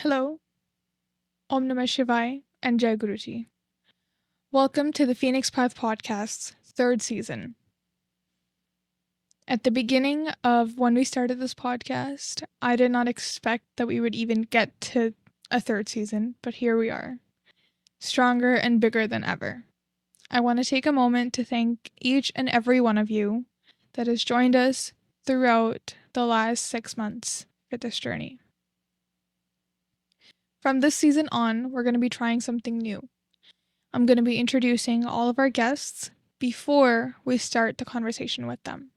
Hello, Om Namah Shivaya, and Jai Guruji. Welcome to the Phoenix Path Podcast's third season. At the beginning of when we started this podcast, I did not expect that we would even get to a third season, but here we are, stronger and bigger than ever. I want to take a moment to thank each and every one of you that has joined us throughout the last 6 months for this journey. From this season on, we're going to be trying something new. I'm going to be introducing all of our guests before we start the conversation with them.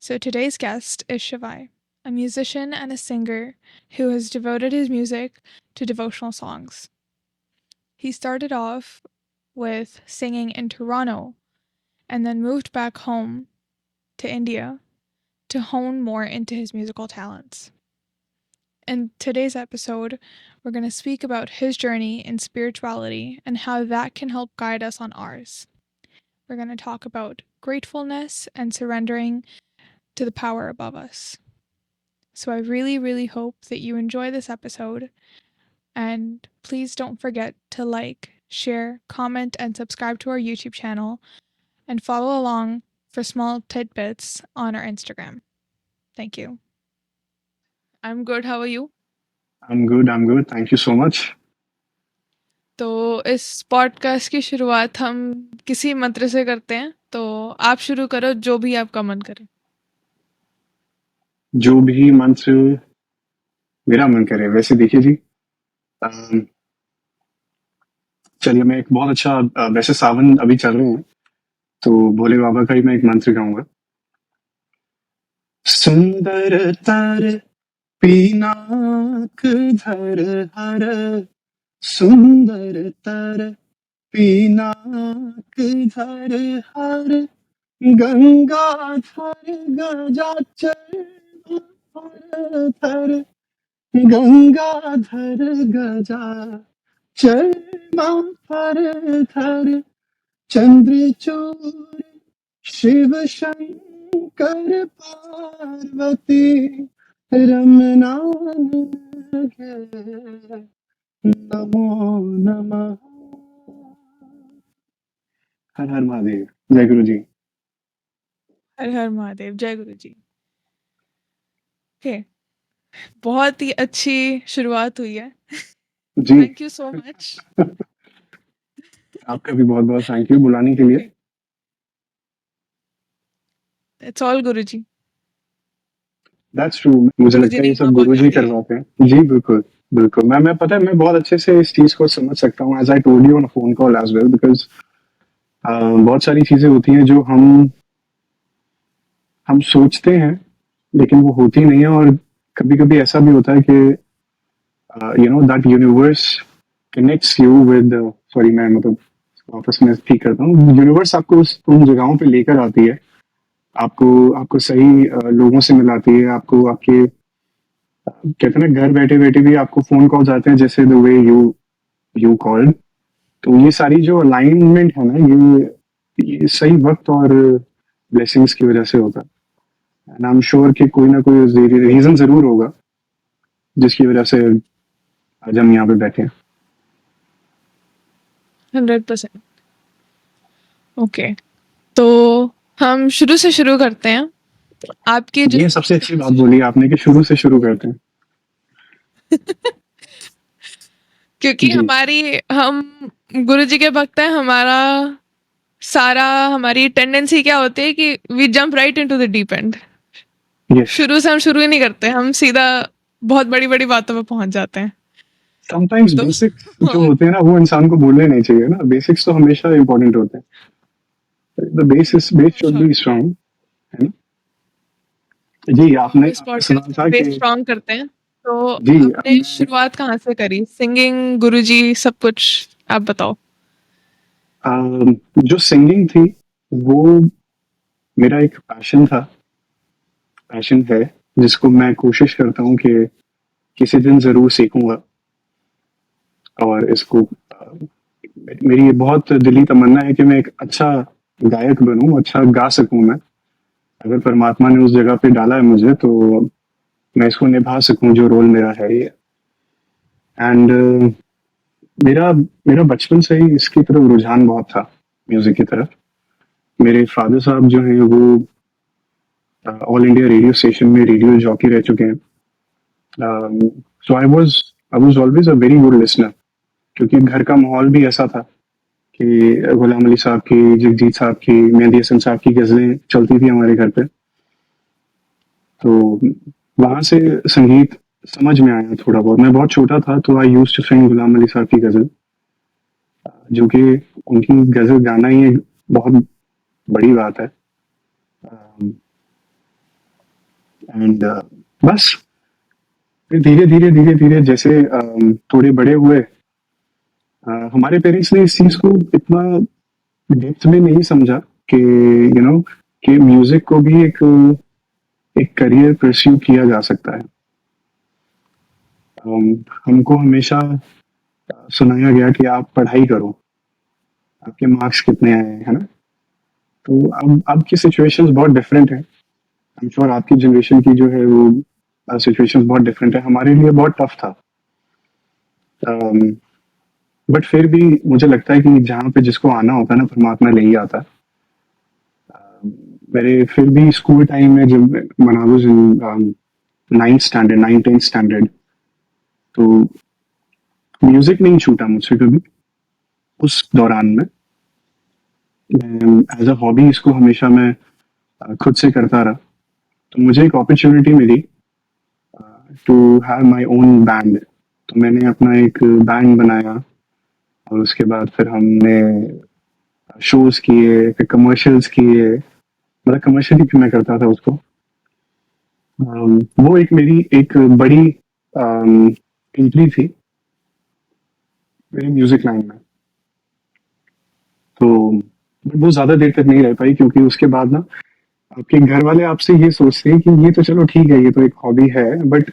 So today's guest is Shivai, a musician and a singer who has devoted his music to devotional songs. He started off with singing in Toronto and then moved back home to India to hone more into his musical talents. In today's episode, we're going to speak about his journey in spirituality and how that can help guide us on ours. We're going to talk about gratefulness and surrendering to the power above us. So I really, really hope that you enjoy this episode. And please don't forget to like, share, comment, and subscribe to our YouTube channel and follow along for small tidbits on our Instagram. Thank you. I'm good. How are you? I'm good. Thank you so much. तो इस podcast की शुरुआत हम किसी मंत्र से करते हैं, तो आप शुरू करो जो भी आपका मन करे। जो भी मंत्र मेरा मन करे। वैसे देखिए जी, चलिए मैं एक बहुत अच्छा वैसे सावन अभी चल रहे हैं, तो भोले बाबा का ही मैं एक मंत्र गाऊंगा। सुंदर तर पीनाक धर हर, सुंदर तर पीनाक धर हर, गंगाधर गजाचर थर, गंगाधर गजा चरमा पर थर, चंद्रचूड़ शिव शंकर पार्वती रमना नमो नमः। हर हर महादेव। जय गुरु जी। हर हर महादेव। जय गुरु जी। ओके, बहुत ही अच्छी शुरुआत हुई है। जी थैंक यू सो मच। आपका भी बहुत बहुत थैंक यू बुलाने के लिए। It's all Guru ji. That's true. मुझे गुरु जी लगता है ने ये सब इतना गुरु पहुंचा जी दिया। करवाते हैं। जी बिल्कुल बिल्कुल। मैं पता है मैं बहुत अच्छे से इस चीज को समझ सकता हूँ, as I told you on phone call as well, because बहुत सारी चीजें होती हैं जो हम सोचते हैं लेकिन वो होती नहीं है। और कभी कभी ऐसा भी होता है कि you know that universe connects you with, sorry मैं मतलब वापस में ठीक करता हूँ, यूनिवर्स आपको उन जगहों पे लेकर आती है, आपको आपको सही लोगों से मिलाती है, आपको आपके कहते हैं ना घर बैठे बैठे भी आपको फोन कॉल्स आते हैं, जैसे the way you you called. तो ये सारी जो अलाइनमेंट है ना, ये सही वक्त और ब्लेसिंग्स की वजह से होता है। एंड आई एम श्योर कि कोई ना कोई रीजन जरूर होगा जिसकी वजह से आज हम यहाँ पे बैठे हैं। 100%। ओके, तो हम शुरू से शुरू करते हैं। आपकी जो ये सबसे अच्छी बात बोली आपने कि शुरू से शुरू करते हैं। क्योंकि जी हम गुरु जी के भक्त हैं। हमारी टेंडेंसी क्या होती है कि we jump right into the deep end. Yes. शुरू से हम शुरू ही नहीं करते, हम सीधा बहुत बड़ी बड़ी बातों पे पहुंच जाते हैं। समटाइम्स तो बेसिक्स जो होते हैं ना वो इंसान को भूलने नहीं चाहिए ना। बेसिक्स तो हमेशा इंपॉर्टेंट होते हैं। The base should be strong, है ना। जी आपने इस आपने सुना पॉडकास्ट था में बेस कि स्ट्रांग करते हैं। तो जी आपने शुरुआत कहाँ से करी? सिंगिंग, गुरुजी, सब कुछ आप बताओ। जो सिंगिंग थी वो मेरा एक पैशन है, जिसको मैं कोशिश करता हूँ कि किसी दिन जरूर सीखूंगा। और इसको मेरी ये बहुत दिली तमन्ना है कि मैं एक अच्छा गायक बनूं, अच्छा गा सकूं मैं। अगर परमात्मा ने उस जगह पे डाला है मुझे तो मैं इसको निभा सकूं, जो रोल मेरा है ये। एंड मेरा मेरा बचपन से ही इसकी तरफ रुझान बहुत था, म्यूजिक की तरफ। मेरे फादर साहब जो हैं वो ऑल इंडिया रेडियो स्टेशन में रेडियो जॉकी रह चुके हैं। So I was always a very good listener, क्योंकि घर का माहौल भी ऐसा था कि गुलाम अली साहब की, जगजीत साहब की, मेहंदी हसन साहब की गजलें चलती थी हमारे घर पे। तो वहां से संगीत समझ में आया थोड़ा बहुत। मैं बहुत छोटा था तो आई used to sing Ghulam Ali साहब की गजल, जो कि उनकी गजल गाना ही एक बहुत बड़ी बात है। एंड बस फिर धीरे धीरे जैसे थोड़े बड़े हुए, हमारे पेरेंट्स ने इस चीज को इतना डेप्थ में नहीं समझा कि कि म्यूजिक को भी एक एक करियर परस्यू किया जा सकता है। हमको हमेशा सुनाया गया कि आप पढ़ाई करो, आपके मार्क्स कितने आए हैं, है ना। तो अब की सिचुएशंस बहुत डिफरेंट है। आई एम श्योर आपकी जनरेशन की जो है वो सिचुएशंस बहुत डिफरेंट है। हमारे लिए बहुत टफ था, बट फिर भी मुझे लगता है कि जहाँ पे जिसको आना होता है ना, परमात्मा ले ही आता है। मेरे फिर भी स्कूल टाइम में जब when I was in 9th standard, तो म्यूजिक नहीं छूटा मुझसे कभी उस दौरान में। एज अ हॉबी इसको हमेशा मैं खुद से करता रहा। तो मुझे एक अपॉर्चुनिटी मिली to have my own band. तो मैंने अपना एक बैंड बनाया, और उसके बाद फिर हमने शोज किए, फिर कमर्शियल्स किए। मतलब कमर्शियली भी मैं करता था उसको। वो एक मेरी एक बड़ी एंट्री थी मेरी म्यूजिक लाइन में। तो but वो ज्यादा देर तक नहीं रह पाई, क्योंकि उसके बाद ना आपके घर वाले आपसे ये सोचते हैं कि ये तो चलो ठीक है, ये तो एक हॉबी है, बट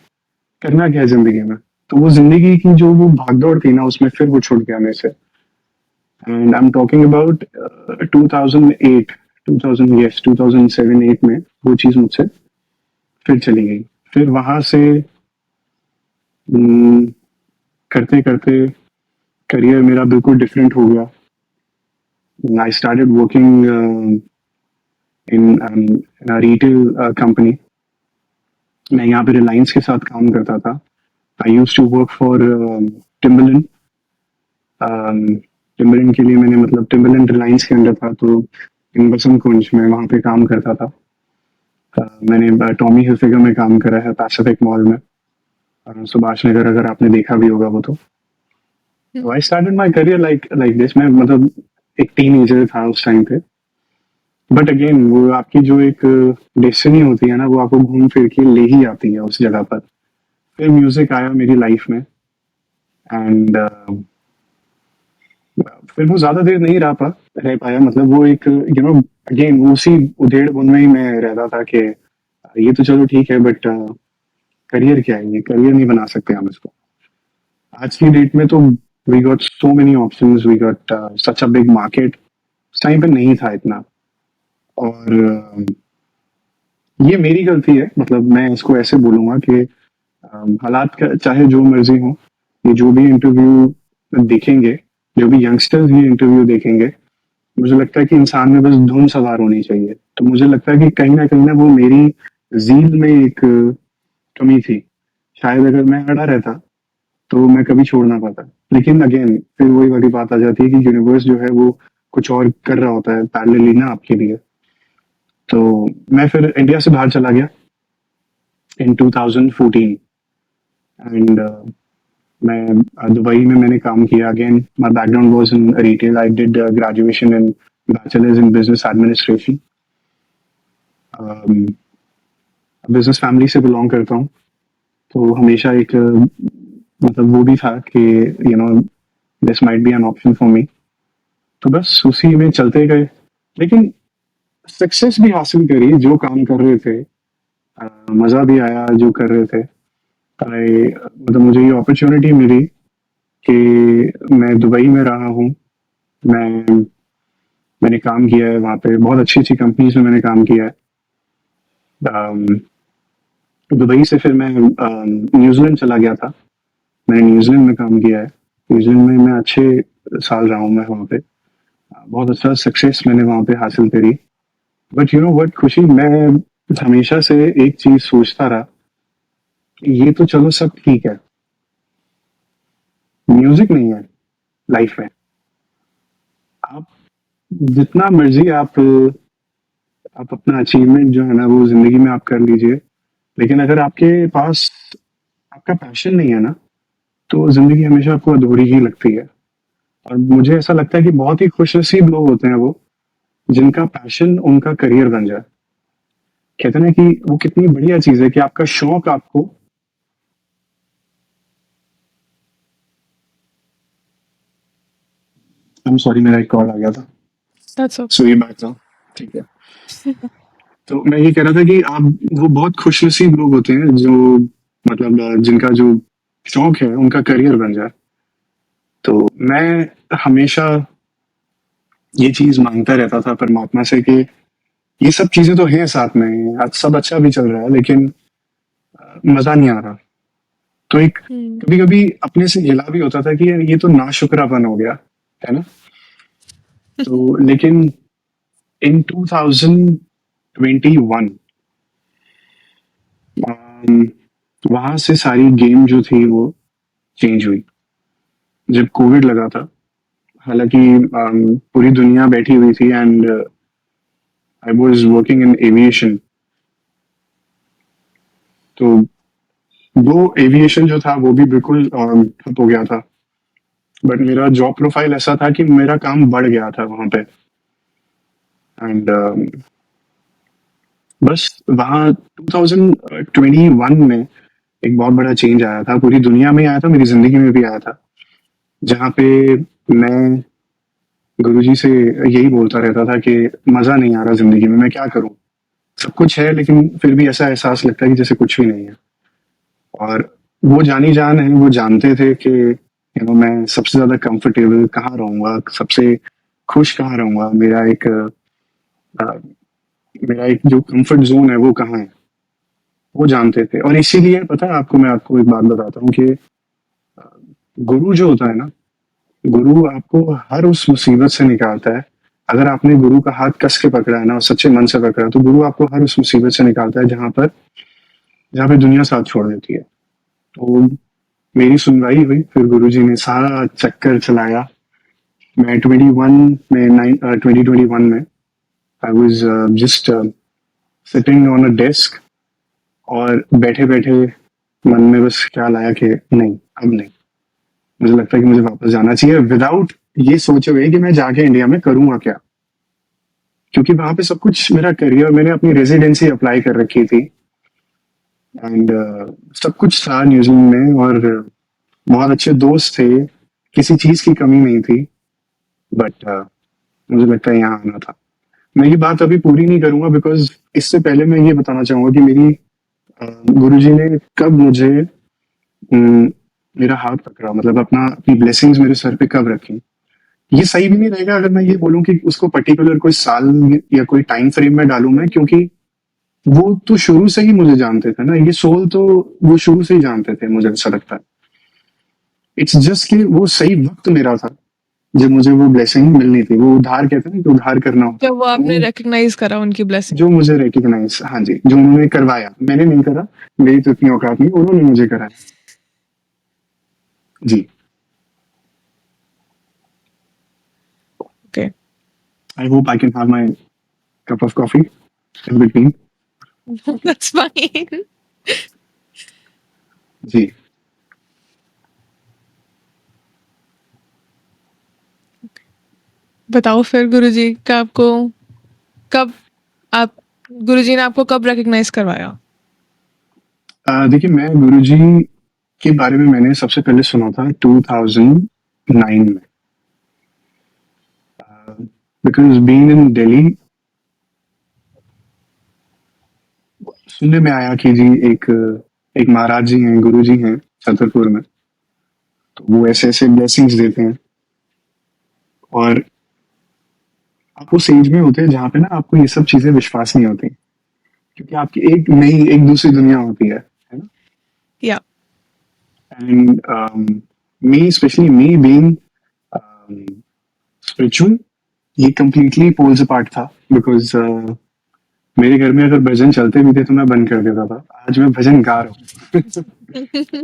करना क्या है जिंदगी में। तो वो जिंदगी की जो वो भागदौड़ थी ना, उसमें फिर वो छूट गया मेरे से। And I am talking about 2008, 2000, yes 2007-8 में वो चीज मुझसे फिर चली गई। फिर वहां से करते करते करियर मेरा बिल्कुल डिफरेंट हो गया। I started working in retail company. मैं यहाँ पे रिलायंस के साथ काम करता था। I use to work for Timberland. Timberland के लिए मैंने, मतलब टिम्बरलैंड रिलायंस के अंडर था, तो इन बसंत कुंज में वहाँ पे काम करता था। मैंने टॉमी हिलफिगर में काम करा है, पैसिफिक मॉल में, सुभाष नगर, अगर आपने देखा भी होगा वो। तो I started my career like like this. मैं मतलब एक टीनेजर था उस टाइम पे। बट अगेन वो आपकी जो एक डेस्टिनी होती है ना, वो आपको घूम फिर के ले ही आती है उस जगह पर। फिर म्यूजिक आया मेरी लाइफ में, एंड फिर वो ज्यादा देर नहीं रह पाया। मतलब वो एक अगेन उसी उधेड़ बुन में ही मैं रहता था कि ये तो चलो ठीक है, बट करियर क्या है, ये करियर नहीं बना सकते हम इसको। आज की डेट में तो we got so many options, we got such a big market. उस टाइम पे नहीं था इतना। और ये मेरी गलती है, मतलब मैं इसको ऐसे बोलूंगा कि हालात चाहे जो मर्जी हो, ये जो भी इंटरव्यू देखेंगे, जो भी यंगस्टर्स ये इंटरव्यू देखेंगे, मुझे लगता है कि इंसान में बस धुन सवार होनी चाहिए। तो मुझे लगता है कि कहीं ना वो मेरी जील में एक कमी थी। शायद अगर मैं अड़ा रहता तो मैं कभी छोड़ ना पाता। लेकिन अगेन फिर वही वाली बात आ जाती है कि यूनिवर्स जो है वो कुछ और कर रहा होता है पैरेलली ना आपके लिए। तो मैं फिर इंडिया से बाहर चला गया इन 2014। एंड मैं दुबई में मैंने काम किया। Again my background was in retail. I did graduation in bachelors in business administration. Business family से बिलोंग करता हूँ, तो हमेशा एक मतलब वो भी था कि this might be an option for me. तो बस उसी में चलते गए। लेकिन सक्सेस भी हासिल करी जो काम कर रहे थे। मजा भी आया जो कर रहे थे। मतलब मुझे ये अपॉर्चुनिटी मिली कि मैं दुबई में रहा हूँ। मैं मैंने काम किया है वहाँ पे, बहुत अच्छी अच्छी कंपनीज में मैंने काम किया है। अम, दुबई से फिर मैं न्यूजीलैंड चला गया था। मैंने न्यूजीलैंड में काम किया है। न्यूजीलैंड में मैं अच्छे साल रहा हूँ मैं वहाँ पे। बहुत अच्छा सक्सेस मैंने वहाँ पे हासिल करी। बट यू नो व्हाट खुशी, मैं हमेशा से एक चीज सोचता रहा कि ये तो चलो सब ठीक है, म्यूजिक नहीं है लाइफ में। आप जितना मर्जी आप अपना अचीवमेंट जो है ना वो जिंदगी में आप कर लीजिए, लेकिन अगर आपके पास आपका पैशन नहीं है ना, तो जिंदगी हमेशा आपको अधूरी ही लगती है। और मुझे ऐसा लगता है कि बहुत ही खुशनसीब लोग होते हैं वो, जिनका पैशन उनका करियर बन जाए। कहते हैं ना कि वो कितनी बढ़िया चीज है कि आपका शौक आपको। आई एम सॉरी, मेरा एक कॉल आ गया था। That's so okay. ये बात था, ठीक है। तो मैं ये कह रहा था कि आप, वो बहुत खुशनसीब लोग होते हैं जो, मतलब जिनका जो शौक है उनका करियर बन जाए। तो मैं हमेशा ये चीज मांगता रहता था परमात्मा से कि ये सब चीजें तो हैं साथ में, आज सब अच्छा भी चल रहा है, लेकिन मजा नहीं आ रहा। तो एक Hmm. कभी कभी अपने से गिला भी होता था कि यार ये तो नाशुक्रापन हो गया, है ना। तो लेकिन इन 2021 वहां से सारी गेम जो थी वो चेंज हुई। जब कोविड लगा था, हालांकि पूरी दुनिया बैठी हुई थी, and I was working in aviation. तो वो एविएशन जो था वो भी बिल्कुल ठप हो गया था। बट मेरा जॉब प्रोफाइल ऐसा था कि मेरा काम बढ़ गया था वहां पे। एंड बस वहाँ 2021 में एक बहुत बड़ा चेंज आया था, पूरी दुनिया में आया था, मेरी जिंदगी में भी आया था। जहाँ पे मैं गुरुजी से यही बोलता रहता था कि मजा नहीं आ रहा जिंदगी में, मैं क्या करूं। सब कुछ है लेकिन फिर भी ऐसा एहसास लगता है कि जैसे कुछ भी नहीं है। और वो जानी जान है, वो जानते थे कि यू नो मैं सबसे ज्यादा कंफर्टेबल कहाँ रहूंगा, सबसे खुश कहाँ रहूंगा, अ, मेरा एक जो कंफर्ट जोन है वो कहाँ है, वो जानते थे। और इसीलिए पता है आपको, मैं आपको एक बात बताता हूँ कि गुरु जो होता है ना, गुरु आपको हर उस मुसीबत से निकालता है। अगर आपने गुरु का हाथ कस के पकड़ा है ना और सच्चे मन से पकड़ा है, तो गुरु आपको हर उस मुसीबत से निकालता है जहाँ पे दुनिया साथ छोड़ देती है। तो मेरी सुनवाई हुई, फिर गुरुजी ने सारा चक्कर चलाया। मैं 2021 में I was just sitting on a desk, और बैठे बैठे मन में बस ख्याल आया कि नहीं, अब नहीं, मुझे लगता है कि मुझे वापस जाना चाहिए, विदाउट ये सोचे हुए कि मैं जाके इंडिया में करूंगा क्या। क्योंकि वहां पे सब कुछ मेरा करियर, मैंने अपनी रेजिडेंसी अप्लाई कर रखी थी, एंड सब कुछ था न्यूजीलैंड में, और बहुत अच्छे दोस्त थे, किसी चीज की कमी नहीं थी। बट मुझे लगता है यहाँ आना था। मैं ये बात अभी पूरी नहीं करूंगा, बिकॉज इससे पहले मैं ये बताना चाहूंगा कि मेरी गुरुजी ने कब मुझे मेरा हाथ पकड़ा, मतलब अपनी ब्लेसिंग्स मेरे सर पे कब रखी। ये सही भी नहीं रहेगा अगर मैं ये बोलूं कि उसको पर्टिकुलर कोई साल या कोई टाइम फ्रेम में डालूं मैं, क्योंकि वो तो शुरू से ही मुझे जानते थे ना, ये सोल तो वो शुरू से ही जानते थे, मुझे ऐसा लगता है। इट्स जस्ट कि वो सही वक्त मेरा था जब मुझे वो ब्लेसिंग मिलनी थी, वो उधार कहते हैं ना कि उधार करना होता जब है, वो तो आपने वो रिकग्नाइज करा उनकी ब्लेसिंग। जो मुझे रिकग्नाइज, हाँ जी, जो उन्होंने करवाया, मैंने नहीं करा, मेरी तो इतनी औकात नहीं, उन्होंने मुझे कराया। जी। Okay. I hope I can have my cup of coffee in between. That's fine. जी। बताओ फिर गुरुजी का आपको कब आप गुरुजी ने आपको कब रिकग्नाइज करवाया? देखिए, मैं गुरुजी के बारे में मैंने सबसे पहले सुना था 2009 में, बिकॉज बीइंग इन दिल्ली, सुनने में आया कि जी एक एक महाराज जी हैं, गुरु जी हैं छतरपुर में, तो वो ऐसे ऐसे ब्लेसिंग्स देते हैं। और आप उस एज में होते हैं जहाँ पे ना आपको ये सब चीजें विश्वास नहीं होती, क्योंकि आपकी एक नई, एक दूसरी दुनिया होती है ना। या And me, especially me being spiritual, ये completely poles apart था because मेरे घर में अगर भजन चलते भी थे तो मैं बंद कर देता था. आज मैं भजन गा रहा हूँ.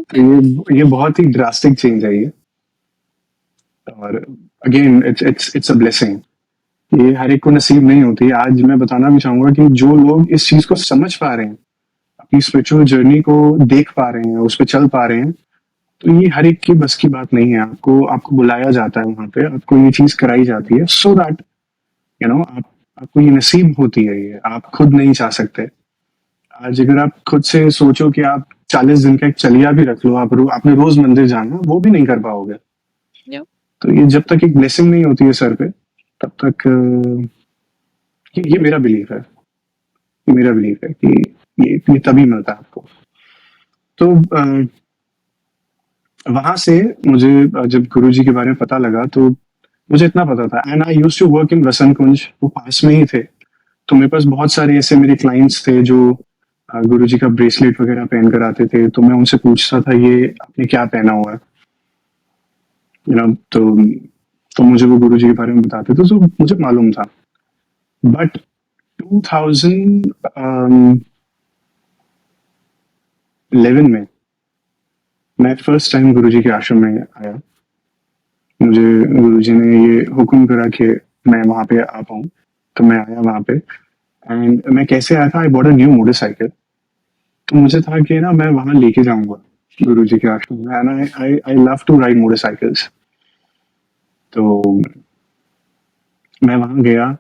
तो ये बहुत ही ड्रास्टिक चेंज है ये. और अगेन इट्स अ ब्लेसिंग. ये हर एक को नसीब नहीं होती. आज मैं बताना भी चाहूंगा कि जो लोग इस चीज को समझ पा रहे हैं, अपनी स्पिरिचुअल जर्नी को देख पा रहे हैं, उस पर चल पा रहे हैं, तो ये हर एक की बस की बात नहीं है. आपको आपको बुलाया जाता है वहां पे, आपको ये चीज कराई जाती है सो दैट आपको ये नसीब होती है. ये आप खुद नहीं चाह सकते. आज अगर आप खुद से सोचो कि आप 40 दिन का एक चलिया भी रख लो, आपने रोज मंदिर जाना, वो भी नहीं कर पाओगे. Yep. तो ये जब तक एक ब्लेसिंग नहीं होती है सर पे, तब तक ये मेरा बिलीफ है. ये मेरा बिलीफ है कि ये तभी मिलता है आपको. तो वहां से मुझे जब गुरुजी के बारे में पता लगा तो मुझे इतना पता था. And I used to work in Vasant Kunj, वो पास में ही थे. तो मेरे पास बहुत सारे ऐसे मेरे क्लाइंट्स थे जो गुरुजी का ब्रेसलेट वगैरह पहन कर आते थे. तो मैं उनसे पूछता था ये आपने क्या पहना हुआ है, तो मुझे वो गुरुजी के बारे में बताते थे. तो मुझे मालूम था. बट 2011 में मैं फर्स्ट टाइम गुरुजी के आश्रम में आया. मुझे गुरुजी ने ये हुक्म करा कि मैं वहां पे आ पाऊँ. तो मैं आया वहां पे. एंड मैं कैसे आया था, I bought a new motorcycle. तो मुझे था कि ना मैं वहां लेके जाऊंगा गुरुजी के आश्रम में. And I love to ride motorcycles. तो मैं वहां गया.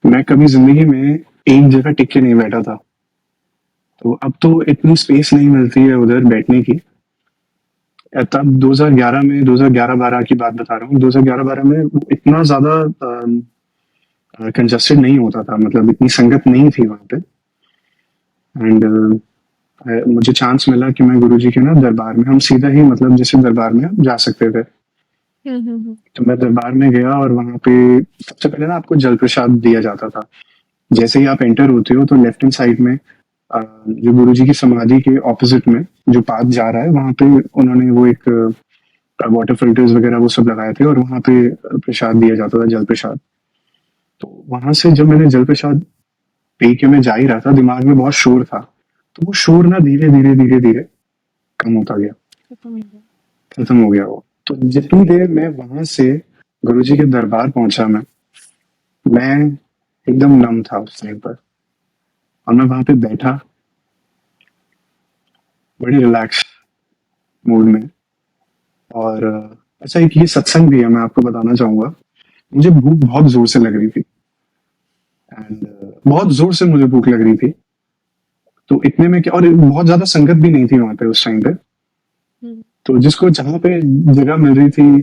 मैं कभी जिंदगी में एक जगह टिक के नहीं बैठा था. तो अब तो इतनी स्पेस नहीं मिलती है उधर बैठने की. तब 2011 में, 2011-12 की बात बता रहा हूँ, 2011-12 में इतना ज्यादा कंजस्टेड नहीं होता था. मतलब इतनी संगत नहीं थी वहां पे. एंड मुझे चांस मिला कि मैं गुरुजी के ना दरबार में, हम सीधा ही मतलब जैसे दरबार में हम जा सकते थे. तो मैं दरबार में गया और वहां पे सबसे पहले ना आपको जल प्रसाद दिया जाता था. जैसे ही आप एंटर होते हो तो लेफ्ट हैंड साइड में जो गुरुजी की समाधि के ऑपोजिट में जो पाथ जा रहा है, वहां पे उन्होंने वो एक वाटर फिल्टर्स वगैरह वो सब लगाए थे और वहां पे प्रसाद दिया जाता था, जल प्रसाद. तो वहां से जब मैंने जल प्रसाद पी के मैं जा ही रहा था, दिमाग में बहुत शोर था. तो वो शोर ना धीरे धीरे धीरे धीरे कम होता गया, खत्म हो गया वो. तो जितनी देर मैं वहां से गुरुजी के दरबार पहुंचा, मैं एकदम नम था उस टाइम पर. और मैं वहां पे बैठा बड़ी रिलैक्स मूड में. और अच्छा, एक ये सत्संग भी है, मैं आपको बताना चाहूंगा. मुझे भूख बहुत जोर से लग रही थी. एंड बहुत जोर से मुझे भूख लग रही थी. तो इतने में क्या, और बहुत ज्यादा संगत भी नहीं थी वहां पे उस टाइम पे. तो जिसको जहां पे जगह मिल रही थी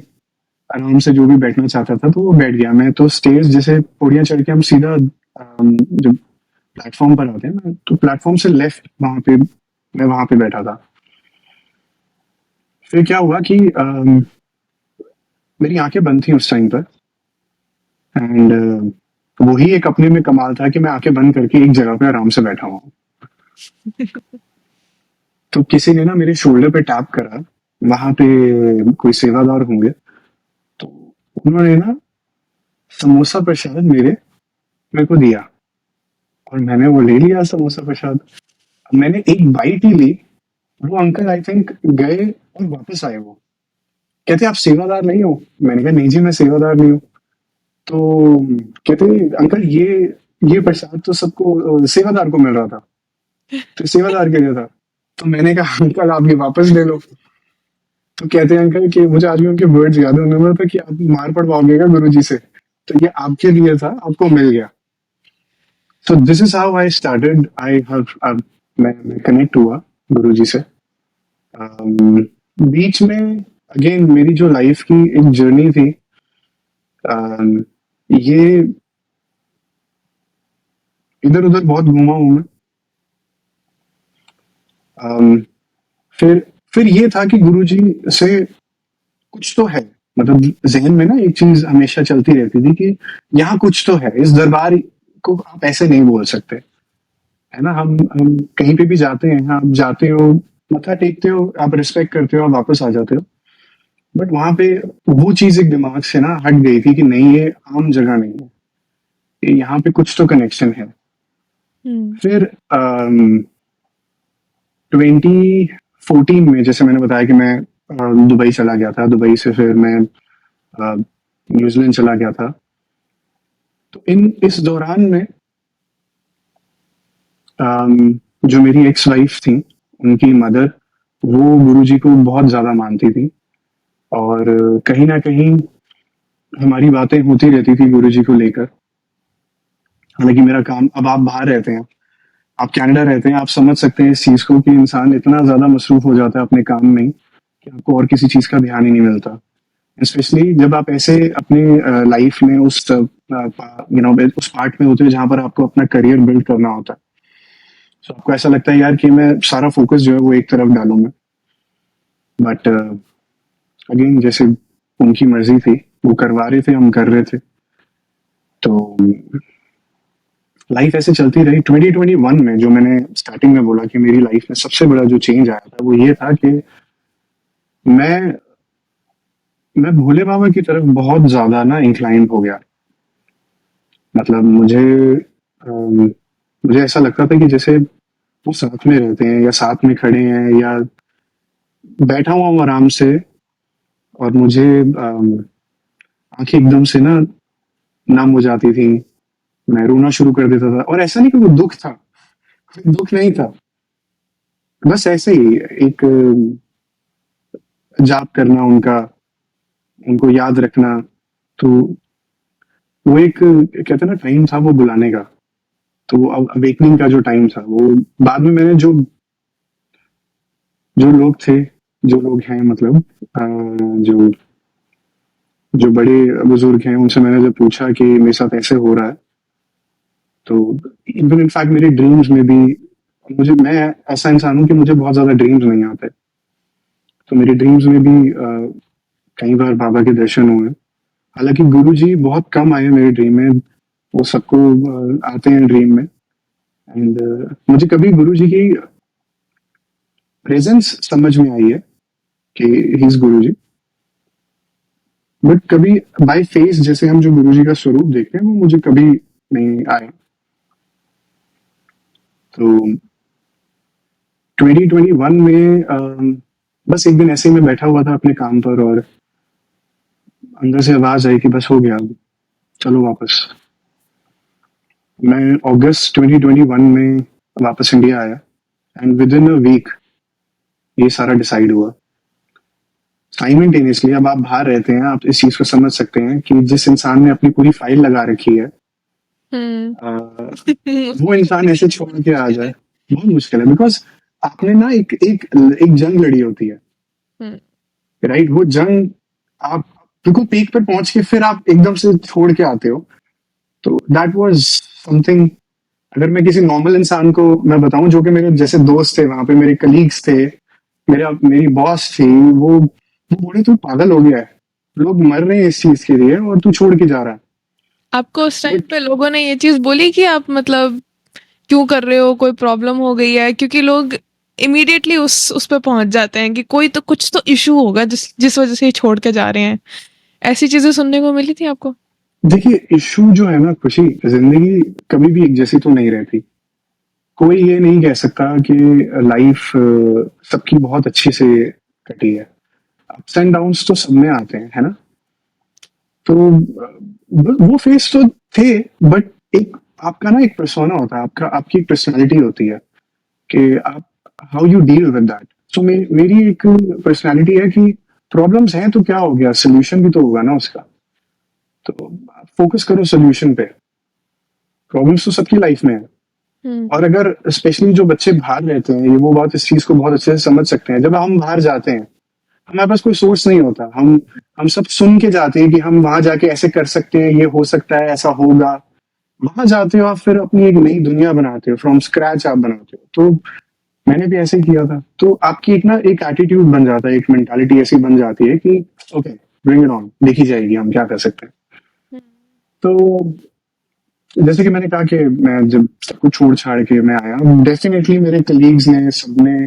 आराम से जो भी बैठना चाहता था तो वो बैठ गया. मैं तो स्टेज जैसे पौड़ियां चढ़ के हम सीधा जब प्लेटफॉर्म पर आते हैं ना, तो प्लेटफॉर्म से लेफ्ट वहां पे मैं वहां पे बैठा था. फिर क्या हुआ कि मेरी आंखें बंद थी उस टाइम पर. एंड वही एक अपने में कमाल था कि मैं आंखें बंद करके एक जगह पे आराम से बैठा हुआ हूँ. तो किसी ने ना मेरे शोल्डर पे टैप करा. वहां पे कोई सेवादार होंगे. तो उन्होंने ना समोसा प्रसाद मेरे को दिया. और मैंने वो ले लिया समोसा प्रसाद. मैंने एक बाइट ही ली. वो अंकल आई थिंक गए और वापस आए. वो कहते आप सेवादार नहीं हो. मैंने कहा नहीं जी, मैं सेवादार नहीं हूँ. तो कहते अंकल ये प्रसाद तो सबको सेवादार को मिल रहा था, तो सेवादार के लिए था. तो मैंने कहा अंकल आप ये वापस ले लो. तो कहते हैं अंकल कि मुझे आज भी उनके वर्ड्स याद है. उन्होंने बोला था कि आप मार पड़वाओगे क्या गुरुजी से, तो ये आपके लिए था, आपको मिल गया. So this is how I started. मैं कनेक्ट हुआ गुरुजी से. बीच में अगेन मेरी जो लाइफ की एक जर्नी थी, ये इधर उधर बहुत घूमा हूं मैं. फिर ये था कि गुरुजी से कुछ तो है. मतलब जहन में ना एक चीज हमेशा चलती रहती थी कि यहाँ कुछ तो है. इस दरबार को आप ऐसे नहीं बोल सकते, है ना. हम कहीं पे भी जाते हैं, आप जाते हो मत्था टेकते हो, आप रिस्पेक्ट करते हो, आप वापस आ जाते हो। बट वहां पे वो चीज एक दिमाग से ना हट गई थी कि नहीं, ये आम जगह नहीं है, ये यहाँ पे कुछ तो कनेक्शन है। हम्म। फिर 2014 में, जैसे मैंने बताया कि मैं दुबई चला गया था, दुबई से फिर मैं न्यूजीलैंड चला गया था। तो इस दौरान में जो मेरी एक्स वाइफ थी, उनकी मदर, वो गुरुजी को बहुत ज्यादा मानती थी। और कहीं ना कहीं हमारी बातें होती रहती थी गुरुजी को लेकर। हालांकि मेरा काम, अब आप बाहर रहते हैं, आप कनाडा रहते हैं, आप समझ सकते हैं इस चीज को कि इंसान इतना ज्यादा मसरूफ हो जाता है अपने काम में कि आपको और किसी चीज का ध्यान ही नहीं मिलता। स्पेशली जब आप ऐसे अपने लाइफ में उस उस पार्ट में होते हो जहां पर आपको अपना करियर बिल्ड करना होता है। तो आपको ऐसा लगता है यार कि मैं सारा फोकस जो है वो एक तरफ डालूं मैं। बट अगेन, जैसे उनकी मर्जी थी, वो करवा रहे थे, हम कर रहे थे। तो लाइफ ऐसे चलती रही। 2021 में, जो मैंने स्टार्टिंग में बोला कि मेरी लाइफ में सबसे बड़ा जो चेंज आया था, वो ये था कि मैं मैं भोले बाबा की तरफ बहुत ज्यादा ना इंक्लाइंड हो गया। मतलब मुझे ऐसा लगता था कि जैसे वो साथ में रहते हैं या साथ में खड़े हैं, या बैठा हुआ हूँ आराम से, और मुझे आंखें एकदम से ना नम हो जाती थी, मैं रोना शुरू कर देता था। और ऐसा नहीं कि वो दुख था, दुख नहीं था, बस ऐसे ही एक जाप करना उनका, उनको याद रखना। तो वो एक, कहते हैं ना, टाइम था वो बुलाने का। तो अवेकनिंग का जो टाइम था, वो बाद में मैंने जो लोग थे, जो लोग हैं, मतलब जो जो बड़े बुजुर्ग हैं, उनसे मैंने जब पूछा कि मेरे साथ ऐसे हो रहा है, तो इवन इनफैक्ट मेरे ड्रीम्स में भी, मैं ऐसा इंसान हूँ कि मुझे बहुत ज्यादा ड्रीम्स नहीं आते। तो मेरे ड्रीम्स में भी कई बार बाबा के दर्शन हुए। हालांकि गुरु जी बहुत कम आए मेरे ड्रीम में, वो सबको आते हैं ड्रीम में। एंड मुझे कभी गुरु जी की प्रेजेंस समझ में आई है कि he is Guru ji, but कभी बाय फेस जैसे हम जो गुरु जी का स्वरूप देखते हैं, वो मुझे कभी नहीं आए। तो 2021 में बस एक दिन ऐसे ही मैं बैठा हुआ था अपने काम पर, और अंदर से आवाज आई कि बस हो गया, अब चलो वापस। मैं अगस्त 2021 में वापस इंडिया आया, and within a week ये सारा डिसाइड हुआ साइमल्टेनियसली। अब आप बाहर रहते हैं, आप इस चीज को समझ सकते हैं कि जिस इंसान ने अपनी पूरी फाइल लगा रखी है, हम्म। वो इंसान ऐसे छोड़ के आ जाए, बहुत मुश्किल है। बिकॉज आपने ना एक एक एक जंग लड़ी होती है, हम्म। राइट? वो जंग, आप बिल्कुल पीक पे पहुंच के फिर आप एकदम से छोड़ के आते हो। तो दैट वाज समथिंग। अगर मैं किसी नॉर्मल इंसान को मैं बताऊं, जो कि मेरे जैसे दोस्त थे वहां पे, मेरे कलीग्स थे, मेरी बॉस थी, वो बोले तू पागल हो गया है, लोग मर रहे हैं इस चीज के लिए और तू छोड़ के जा रहा है। आपको उस टाइम बट पे लोगों ने ये चीज बोली कि आप मतलब क्यों कर रहे हो, कोई प्रॉब्लम हो गई है? क्योंकि लोग इमीडिएटली उस पे पहुंच जाते हैं कि कोई तो कुछ तो इशू होगा जिस जिस वजह से ये छोड़ के जा रहे हैं। ऐसी चीजें सुनने को मिली थी आपको? देखिए, इशू जो है ना खुशी, जिंदगी कभी भी एक जैसी तो नहीं रहती। कोई ये नहीं कह सकता कि लाइफ सबकी बहुत अच्छे से कटी है। अप्स एंड डाउन्स तो सब में आते हैं, है ना? तो वो फेस तो थे, बट एक आपका ना एक पर्सोना होता है, आपकी एक पर्सनालिटी होती है कि आप how you deal with that. So मेरी एक पर्सनालिटी है कि प्रॉब्लम्स हैं तो क्या हो गया, सोल्यूशन भी तो होगा ना उसका। तो फोकस करो सोल्यूशन पे। प्रॉब्लम्स तो सबकी लाइफ में है। हम्म। और अगर स्पेशली जो बच्चे बाहर रहते हैं, ये वो बात, इस चीज को बहुत अच्छे से समझ सकते हैं। जब हम बाहर जाते हैं, हमारे पास कोई सोर्स नहीं होता, हम सब सुन के जाते हैं कि हम वहां जाके ऐसे कर सकते हैं, ये हो सकता है, ऐसा होगा। वहां जाते हो आप, फिर अपनी एक नई दुनिया बनाते हो, फ्रॉम स्क्रैच आप बनाते हो। तो मैंने भी ऐसे ही किया था। तो आपकी एक ना एक एटीट्यूड बन जाता है, एक मेंटालिटी ऐसी बन जाती है कि ओके, ब्रिंग इट ऑन, देखी जाएगी, हम क्या कर सकते हैं। तो जैसे कि मैंने कहा कि मैं जब सब कुछ छोड़ छाड़ के मैं आया, डेफिनेटली मेरे कलीग्स ने, सबने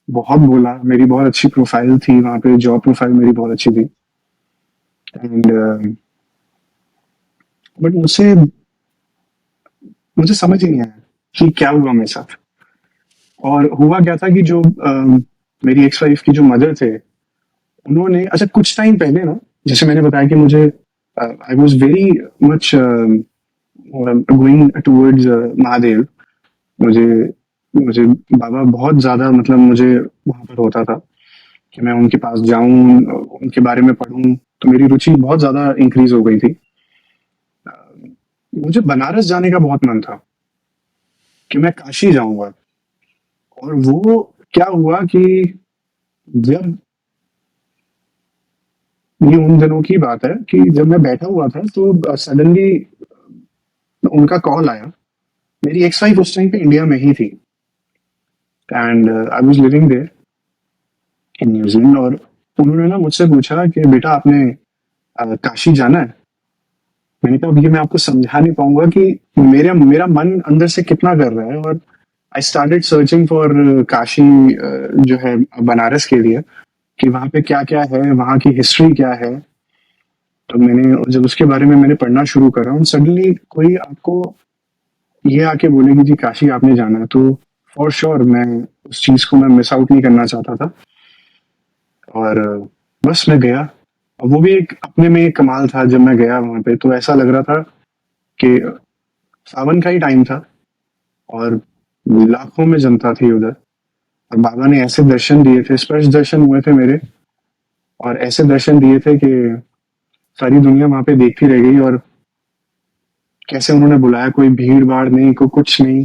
बहुत बोला, मेरी बहुत अच्छी प्रोफाइल थी वहाँ पे, जॉब प्रोफाइल मेरी बहुत अच्छी थी। एंड बट मुझसे मुझे समझ ही नहीं आया कि क्या हुआ मेरे साथ। और हुआ क्या था कि जो मेरी एक्स वाइफ की जो मदर थे, उन्होंने अच्छा कुछ टाइम पहले ना, जैसे मैंने बताया कि मुझे I was very much going towards Mahadev. मुझे मुझे बाबा बहुत ज्यादा, मतलब मुझे वहां पर होता था कि मैं उनके पास जाऊं, उनके बारे में पढूं, तो मेरी रुचि बहुत ज्यादा इंक्रीज हो गई थी। मुझे बनारस जाने का बहुत मन था कि मैं काशी जाऊंगा। और वो क्या हुआ कि जब, ये उन दिनों की बात है कि जब मैं बैठा हुआ था तो सडनली उनका कॉल आया। मेरी एक्स वाइफ उस टाइम पे इंडिया में ही थी, and I was living there in New Zealand. और उन्होंने ना मुझसे पूछा कि बेटा आपने काशी जाना है। मैंने कहा अब ये मैं आपको समझा नहीं पाऊंगा कि मेरा मेरा मन अंदर से कितना कर रहा है। और I started searching for Kashi, जो है बनारस के लिए, कि वहाँ पे क्या क्या है, वहाँ की हिस्ट्री क्या है। तो मैंने जब उसके बारे में मैंने पढ़ना शुरू करा, और सडनली कोई आपको ये आके बोले कि जी काशी आपने जाना है, तो फॉर श्योर मैं उस चीज को मैं मिस आउट नहीं करना चाहता था। और बस मैं गया। और वो भी एक अपने में एक कमाल था, जब मैं गया वहां पे तो ऐसा लग रहा था कि सावन का ही टाइम था, और लाखों में जनता थी उधर। और बाबा ने ऐसे दर्शन दिए थे, स्पर्श दर्शन हुए थे मेरे, और ऐसे दर्शन दिए थे कि सारी दुनिया वहां पे देखती रह गई। और कैसे उन्होंने बुलाया, कोई भीड़ भाड़ नहीं, कोई कुछ नहीं,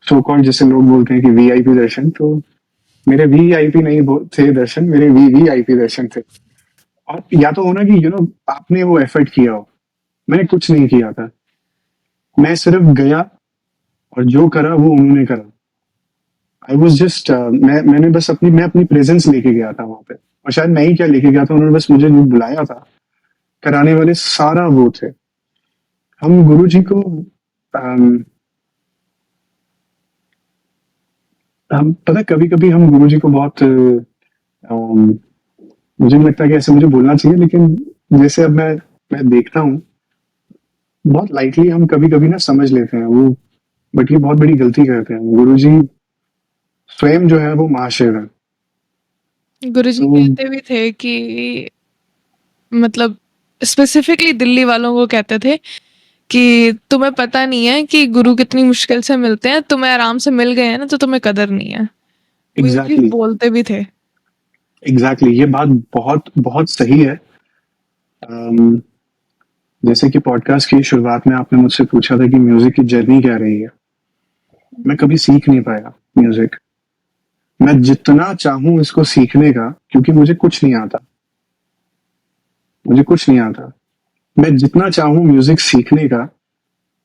सो कॉल्ड जैसे लोग बोलते हैं कि वीआईपी दर्शन, तो मेरे वीआईपी नहीं थे दर्शन, मेरे वीवीआईपी दर्शन थे। और या तो होना कि आपने वो एफर्ट किया हो, मैंने कुछ नहीं किया था। मैं सिर्फ गया, और जो करा वो उन्होंने करा। आई वॉज जस्ट, मैंने बस मैं अपनी प्रेजेंस लेके गया था वहां पे। और शायद मैं ही क्या लेके गया था, उन्होंने बस मुझे जो बुलाया था, कराने वाले सारा वो थे। हम गुरु जी को, हम पता, कभी कभी हम गुरु जी को बहुत मुझे नहीं लगता कि ऐसे मुझे बोलना चाहिए, लेकिन जैसे अब मैं देखता हूँ, बहुत लाइटली हम कभी कभी ना समझ लेते हैं वो। बट ये बहुत बड़ी गलती करते हैं। गुरु जी स्वयं जो है वो महाशिव है। गुरुजी तो कहते भी थे कि मतलब स्पेसिफिकली दिल्ली वालों को कहते थे कि तुम्हें पता नहीं है कि गुरु कितनी मुश्किल से मिलते हैं, तुम्हें आराम से मिल गए हैं ना तो तुम्हें कदर नहीं है। वो ये चीज एग्जैक्टली बोलते भी थे। एग्जैक्टली ये बात बहुत बहुत सही है। अम, जैसे कि पॉडकास्ट की शुरुआत में आपने मुझसे पूछा था कि म्यूजिक की जर्नी क्या रही है। मैं कभी सीख नहीं पाया म्यूजिक। मैं जितना चाहूं इसको सीखने का, क्योंकि मुझे कुछ नहीं आता, मुझे कुछ नहीं आता। मैं जितना चाहूं म्यूजिक सीखने का,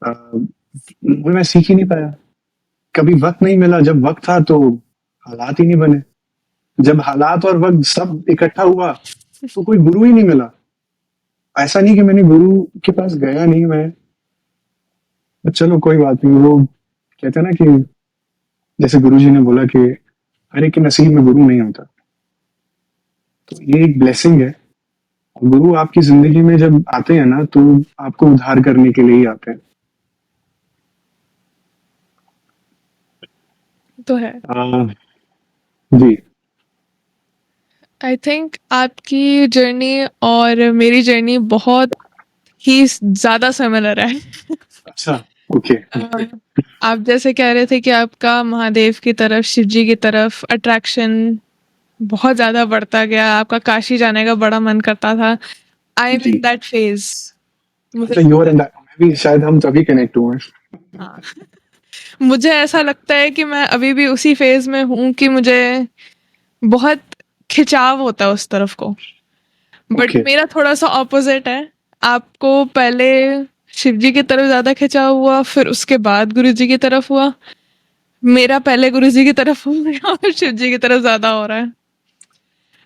अ, वो मैं सीख ही नहीं पाया। कभी वक्त नहीं मिला, जब वक्त था तो हालात ही नहीं बने। जब हालात और वक्त सब इकट्ठा हुआ तो कोई गुरु ही नहीं मिला। ऐसा नहीं कि मैंने गुरु के पास गया नहीं मैं, चलो कोई बात नहीं। वो कहते हैं ना कि जैसे गुरु जी ने बोला कि हर एक के नसीब में गुरु नहीं होता। तो ये एक ब्लेसिंग है। गुरु आपकी जिंदगी में जब आते हैं ना, तो आपको उद्धार करने के लिए ही आते हैं। तो है। जी। आई थिंक आपकी जर्नी और मेरी जर्नी बहुत ही ज्यादा सिमिलर है। अच्छा। ओके। अ, आप जैसे कह रहे थे कि आपका महादेव की तरफ, शिव जी की तरफ अट्रैक्शन बहुत ज्यादा बढ़ता गया, आपका काशी जाने का बड़ा मन करता था। आई एम इन जी। That phase. मुझे अच्छा, यू आर एंड मैं भी शायद हम तभी कनेक्ट हुए हैं। हाँ, मुझे ऐसा लगता है कि मैं अभी भी उसी फेज में हूँ कि मुझे बहुत खिंचाव होता है उस तरफ को। But okay. मेरा थोड़ा सा ऑपोजिट है। आपको पहले शिव जी की तरफ ज्यादा खिंचाव हुआ, फिर उसके बाद गुरु जी की तरफ हुआ। मेरा पहले गुरु जी की तरफ हो गया और शिव जी की तरफ ज्यादा हो रहा है।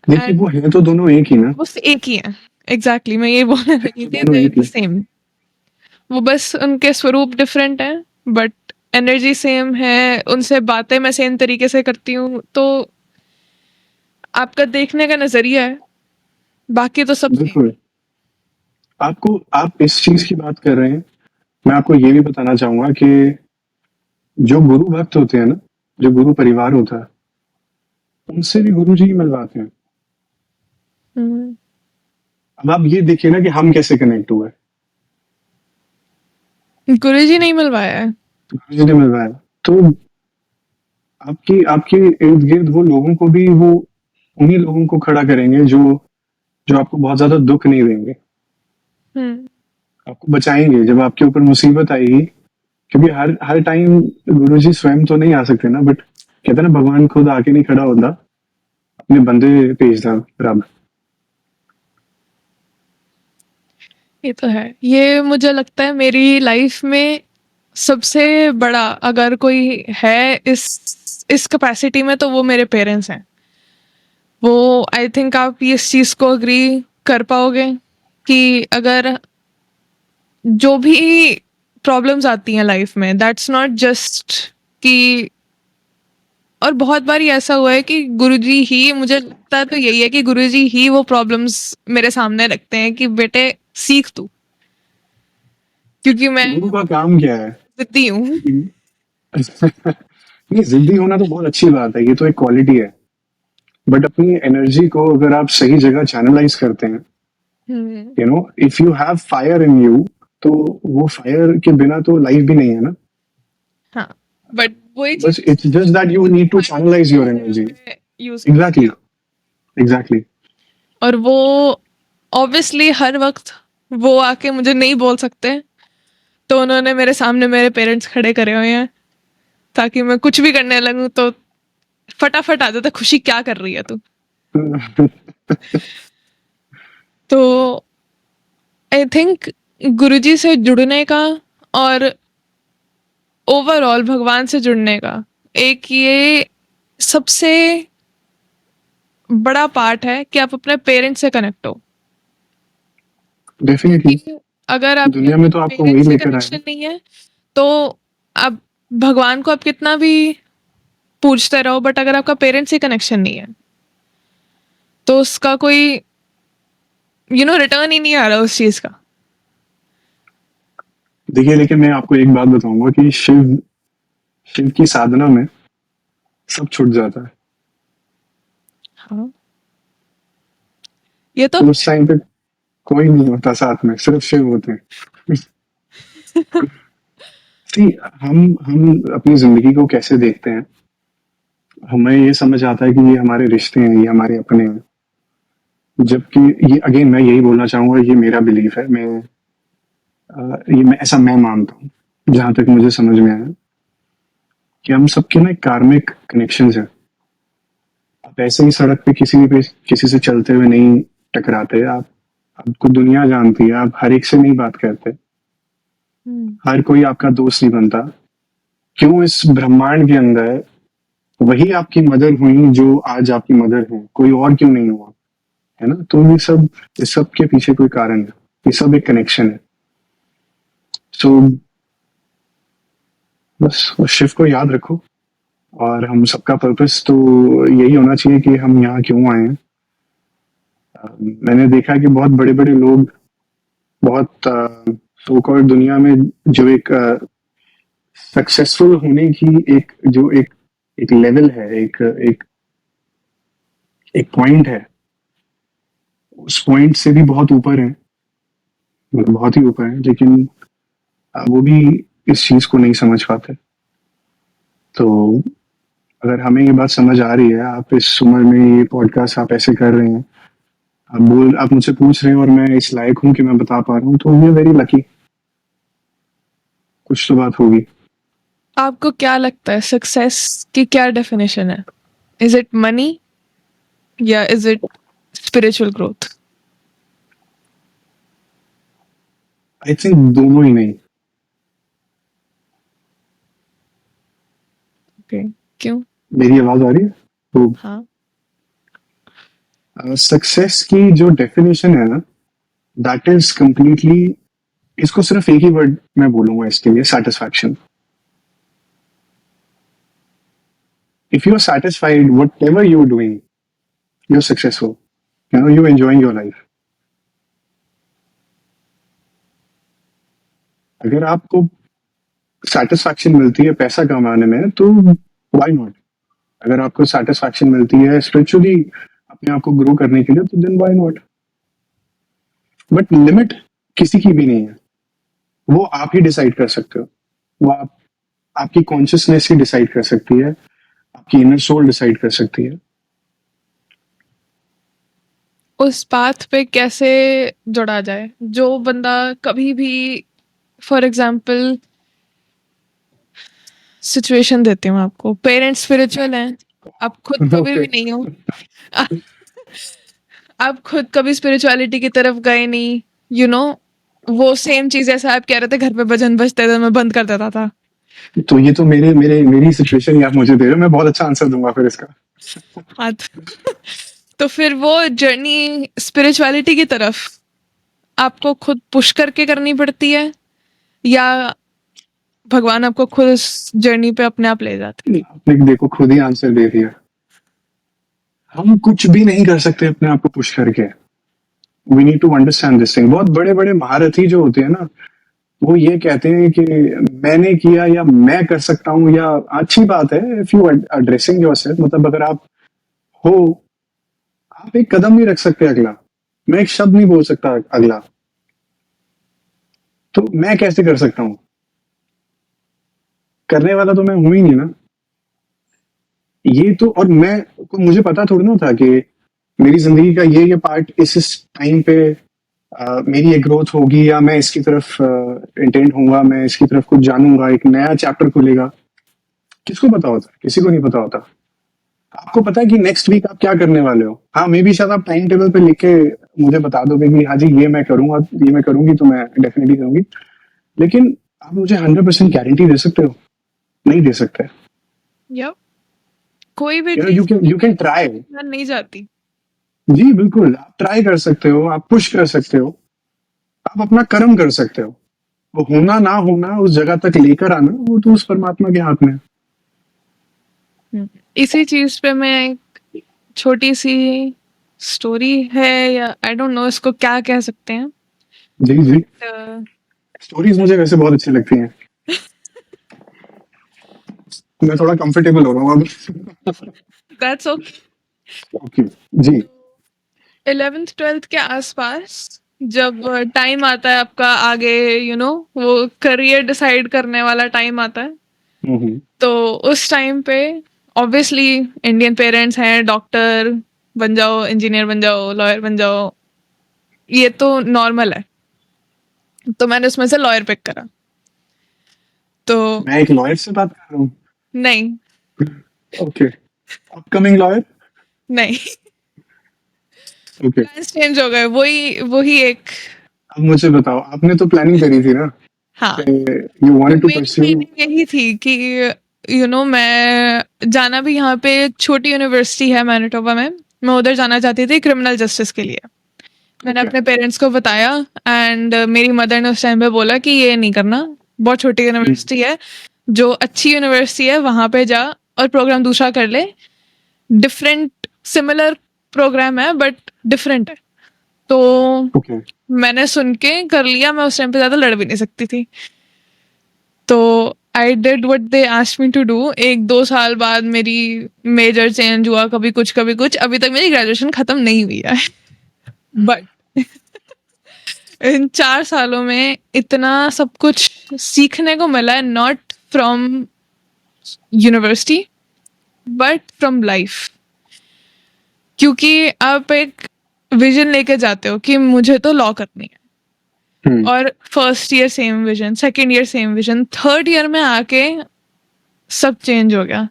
देखिए एंड वो है तो दोनों एक ही ना। वो एक ही है। एग्जैक्टली, मैं ये बोलने है लगी तो थी, दोनों दे एक द ही। सेम। वो बस उनके स्वरूप डिफरेंट है, बट एनर्जी सेम है। उनसे बातें मैं सेम तरीके से करती हूँ, तो आपका देखने का नजरिया है, बाकी तो सब सेम। बिल्कुल। आप इस चीज की बात कर रहे हैं, मैं आपको ये भी बताना चाहूंगा कि जो गुरु भक्त होते हैं ना, जो गुरु परिवार होता है, उनसे भी गुरु जी ही मिलवाते हैं। हम्म, अब आप ये देखिए ना कि हम कैसे कनेक्ट हुए। गुरुजी नहीं मिलवाया है। गुरु जी ने मिलवाया, तो आपकी आपके इर्द गिर्द वो लोगों को भी वो उन्हीं लोगों को खड़ा करेंगे जो जो आपको बहुत ज्यादा दुख नहीं देंगे, हम्म, आपको बचाएंगे जब आपके ऊपर मुसीबत आएगी। क्योंकि हर हर टाइम गुरुजी स्वयं तो नहीं आ सकते ना, बट कहते हैं ना, भगवान खुद आके नहीं खड़ा होता, अपने बंदे भेजता रब। ये तो है। ये मुझे लगता है मेरी लाइफ में सबसे बड़ा अगर कोई है इस कैपेसिटी में, तो वो मेरे पेरेंट्स हैं। वो आई थिंक आप इस चीज को अग्री कर पाओगे कि अगर जो भी प्रॉब्लम्स आती हैं लाइफ में, दैट्स नॉट जस्ट कि, और बहुत बार ऐसा हुआ है कि गुरुजी ही, मुझे लगता है तो यही है कि गुरुजी ही वो प्रॉब्लम्स मेरे सामने रखते हैं कि बेटे सीख तू, क्योंकि मैं गुरु का काम क्या है? जिद्दी हूँ। नहीं, जिद्दी होना तो बहुत अच्छी बात है, ये तो एक क्वालिटी है। बट अपनी एनर्जी को अगर आप सही जगह चैनलाइज करते हैं, hmm, you know, if you have fire in you, तो वो फायर के बिना तो लाइफ भी नहीं है ना। हाँ, बट वही बस चीज it's just that you need to channelise your energy. Use कर, एग्जैक्टली, एग्जैक्टली। और वो ऑब्वियसली हर वक्त वो आके मुझे नहीं बोल सकते, तो उन्होंने मेरे सामने मेरे पेरेंट्स खड़े करे हुए हैं ताकि मैं कुछ भी करने लगूं तो फटाफट आ जाता, खुशी क्या कर रही है तू। तो आई थिंक गुरुजी से जुड़ने का और ओवरऑल भगवान से जुड़ने का एक ये सबसे बड़ा पार्ट है कि आप अपने पेरेंट्स से कनेक्ट हो। डेफिनेटली। क्योंकि अगर आपके दुनिया में तो आपको वही पेरेंट्स से लेकर आए कनेक्शन नहीं है, तो आप भगवान को आप कितना भी पूछते रहो, बट अगर आपका पेरेंट्स से कनेक्शन नहीं है, तो उसका कोई रिटर्न ही नहीं आ रहा उस चीज का। देखिए, लेकिन मैं आपको एक बात बताऊंगा कि शिव शिव की साधना में सब छूट जाता है। हाँ, ये तो तो उस टाइम पे कोई नहीं होता साथ में, सिर्फ शिव होते हैं। See, हम अपनी जिंदगी को कैसे देखते हैं, हमें ये समझ आता है कि ये हमारे रिश्ते हैं, ये हमारे अपने हैं। जबकि ये, अगेन मैं यही बोलना चाहूंगा, ये मेरा बिलीफ है, ये मैं ऐसा मैं मानता हूँ, जहां तक मुझे समझ में आया, कि हम सबके ना कार्मिक कनेक्शंस हैं। आप ऐसे ही सड़क पे किसी से चलते हुए नहीं टकराते आप। आपको दुनिया जानती है, आप हर एक से नहीं बात करते, हम्म, हर कोई आपका दोस्त नहीं बनता। क्यों इस ब्रह्मांड के अंदर वही आपकी मदर हुई जो आज आपकी मदर है, कोई और क्यों नहीं हुआ? है ना? तो ये सब के पीछे कोई कारण है, ये सब एक कनेक्शन है। सो बस उस शिव को याद रखो, और हम सबका पर्पस तो यही होना चाहिए कि हम यहाँ क्यों आए हैं। मैंने देखा कि बहुत बड़े बड़े लोग, बहुत सो कॉल्ड दुनिया में, जो एक सक्सेसफुल होने की एक लेवल है, एक एक पॉइंट है, उस पॉइंट से भी बहुत ऊपर है, मतलब बहुत ही ऊपर है, लेकिन वो भी इस चीज को नहीं समझ पाते। तो अगर हमें ये बात समझ आ रही है, आप इस उम्र में ये पॉडकास्ट आप ऐसे कर रहे हैं, आप मुझसे पूछ रहे हैं, और मैं इस लायक हूँ कि मैं बता पा रहा हूँ, तो वी वेरी लकी। कुछ तो बात होगी। आपको क्या लगता है सक्सेस की क्या डेफिनेशन है? इज इट मनी या is it spiritual growth? I think दोनों ही नहीं। ओके, क्यों? मेरी आवाज आ रही है? तो हाँ, सक्सेस की जो डेफिनेशन है ना, दैट इज कंप्लीटली, इसको सिर्फ एक ही वर्ड मैं बोलूंगा इसके लिए, satisfaction. If you are satisfied whatever you are doing, you're successful, you enjoying your life. अगर आपको सेटिस्फैक्शन मिलती है पैसा कमाने में तो व्हाई नॉट? अगर आपको सेटिस्फैक्शन मिलती है स्पिरिचुअली अपने आप को ग्रो करने के लिए तो then why not? But limit किसी की भी नहीं है, वो आप ही डिसाइड कर सकते हो। वो आपकी कॉन्शियसनेस ही डिसाइड कर सकती है, आपकी इनर सोल डिसाइड कर सकती है। उस पाथ पे कैसे जुड़ा जाए? जो बंदा कभी भी, फॉर एग्जाम्पल सिचुएशन देती हूँ आपको, पेरेंट्स स्पिरिचुअल हैं, आप खुद कभी भी नहीं हो, आप खुद कभी स्पिरिचुअलिटी की तरफ गए नहीं, वो सेम चीज जैसे आप कह रहे थे घर पे भजन बजते थे मैं बंद कर देता था। तो ये तो मेरी सिचुएशन ही आप मुझे दे रहे हो, मैं बहुत अच्छा आंसर दूंगा फिर इसका। हाँ तो फिर वो जर्नी स्पिरिचुअलिटी की तरफ आपको खुद पुश करके करनी पड़ती है या भगवान आपको खुद इस जर्नी पे अपने आप ले जाते हैं? आपने देखो खुद ही आंसर दे दिया, हम कुछ भी नहीं कर सकते अपने आप को पुश करके। We need to understand this thing. बहुत बड़े बड़े महारथी जो होते हैं ना, वो ये कहते हैं कि मैंने किया या मैं कर सकता हूँ, या अच्छी बात है इफ यू एड्रेसिंग योरसेल्फ, मतलब अगर आप हो, आप एक कदम नहीं रख सकते अगला, मैं एक शब्द नहीं बोल सकता अगला, तो मैं कैसे कर सकता हूँ? करने वाला तो मैं हूं ही नहीं ना। ये तो, और मुझे पता थोड़ी ना था कि मेरी जिंदगी का ये पार्ट इस टाइम पे मेरी ये ग्रोथ होगी, या मैं इसकी तरफ इंटेंड होऊंगा, मैं इसकी तरफ कुछ जानूंगा, एक नया चैप्टर खुलेगा। किसको पता होता है? किसी को नहीं पता होता। आपको पता है कि नेक्स्ट वीक आप क्या करने वाले हो। हाँ, मे बी शायद आप टाइम टेबल पे लिख के मुझे बता दोगे कि हाँ जी ये मैं करूंगा, ये मैं करूंगी, तो मैं डेफिनेटली करूंगी, लेकिन आप मुझे 100% गारंटी दे सकते हो? नहीं दे सकते। यप, कोई भी यू कैन ट्राई। नहीं जाती। जी बिल्कुल, आप ट्राई कर सकते हो, आप पुश कर सकते हो, आप अपना कर्म कर सकते हो। वो होना ना होना, उस जगह तक लेकर आना, वो तो उस परमात्मा के हाथ में है। इसी चीज पे मैं एक छोटी सी स्टोरी है, या आई डोंट नो इसको क्या कह सकते हैं। जी जी, स्टोरीज मुझे वैसे बहुत अच्छी लगती हैं। मैं थोड़ा कंफर्टेबल हो रहा हूँ अब। That's okay. Okay ji. 11th 12th के आसपास जब टाइम आता है आपका आगे, वो करियर डिसाइड करने वाला टाइम आता है, तो उस टाइम पे ऑब्वियसली इंडियन पेरेंट्स हैं, डॉक्टर बन जाओ, इंजीनियर बन जाओ, लॉयर बन जाओ, ये तो नॉर्मल है। तो मैंने उसमें से लॉयर पिक करा। तो मैं एक लॉयर से बात कर रहा हूँ? नहीं ओके, अपकमिंग लॉयर? नहीं, ओके, प्लान्स चेंज हो गए, वही एक। अब मुझे बताओ, आपने तो प्लानिंग करी थी ना? हाँ, यू वांटेड टू मेरी परस्यू। मीनिंग यही थी कि मैं जाना भी, यहाँ पे एक छोटी यूनिवर्सिटी है मैनिटोबा में, मैं उधर जाना चाहती थी क्रिमिनल जस्टिस के लिए। मैंने Okay. अपने पेरेंट्स को बताया एंड मेरी मदर ने उस टाइम पे बोला कि ये नहीं करना, बहुत छोटी यूनिवर्सिटी है, जो अच्छी यूनिवर्सिटी है वहां पे जा और प्रोग्राम दूसरा कर ले, डिफरेंट सिमिलर प्रोग्राम है बट डिफरेंट है। तो Okay. मैंने सुन के कर लिया। मैं उस टाइम पे ज्यादा लड़ भी नहीं सकती थी, तो I did what they asked me to do. 1-2 साल बाद मेरी मेजर चेंज हुआ, कभी कुछ कभी कुछ, अभी तक मेरी ग्रेजुएशन खत्म नहीं हुई है बट इन 4 सालों में इतना सब कुछ सीखने को मिला है, not from university but from life. क्योंकि आप एक विजन लेके जाते हो कि मुझे तो लॉ करनी है, और first year same vision, second year same vision, third year में आके सब चेंज हो गया।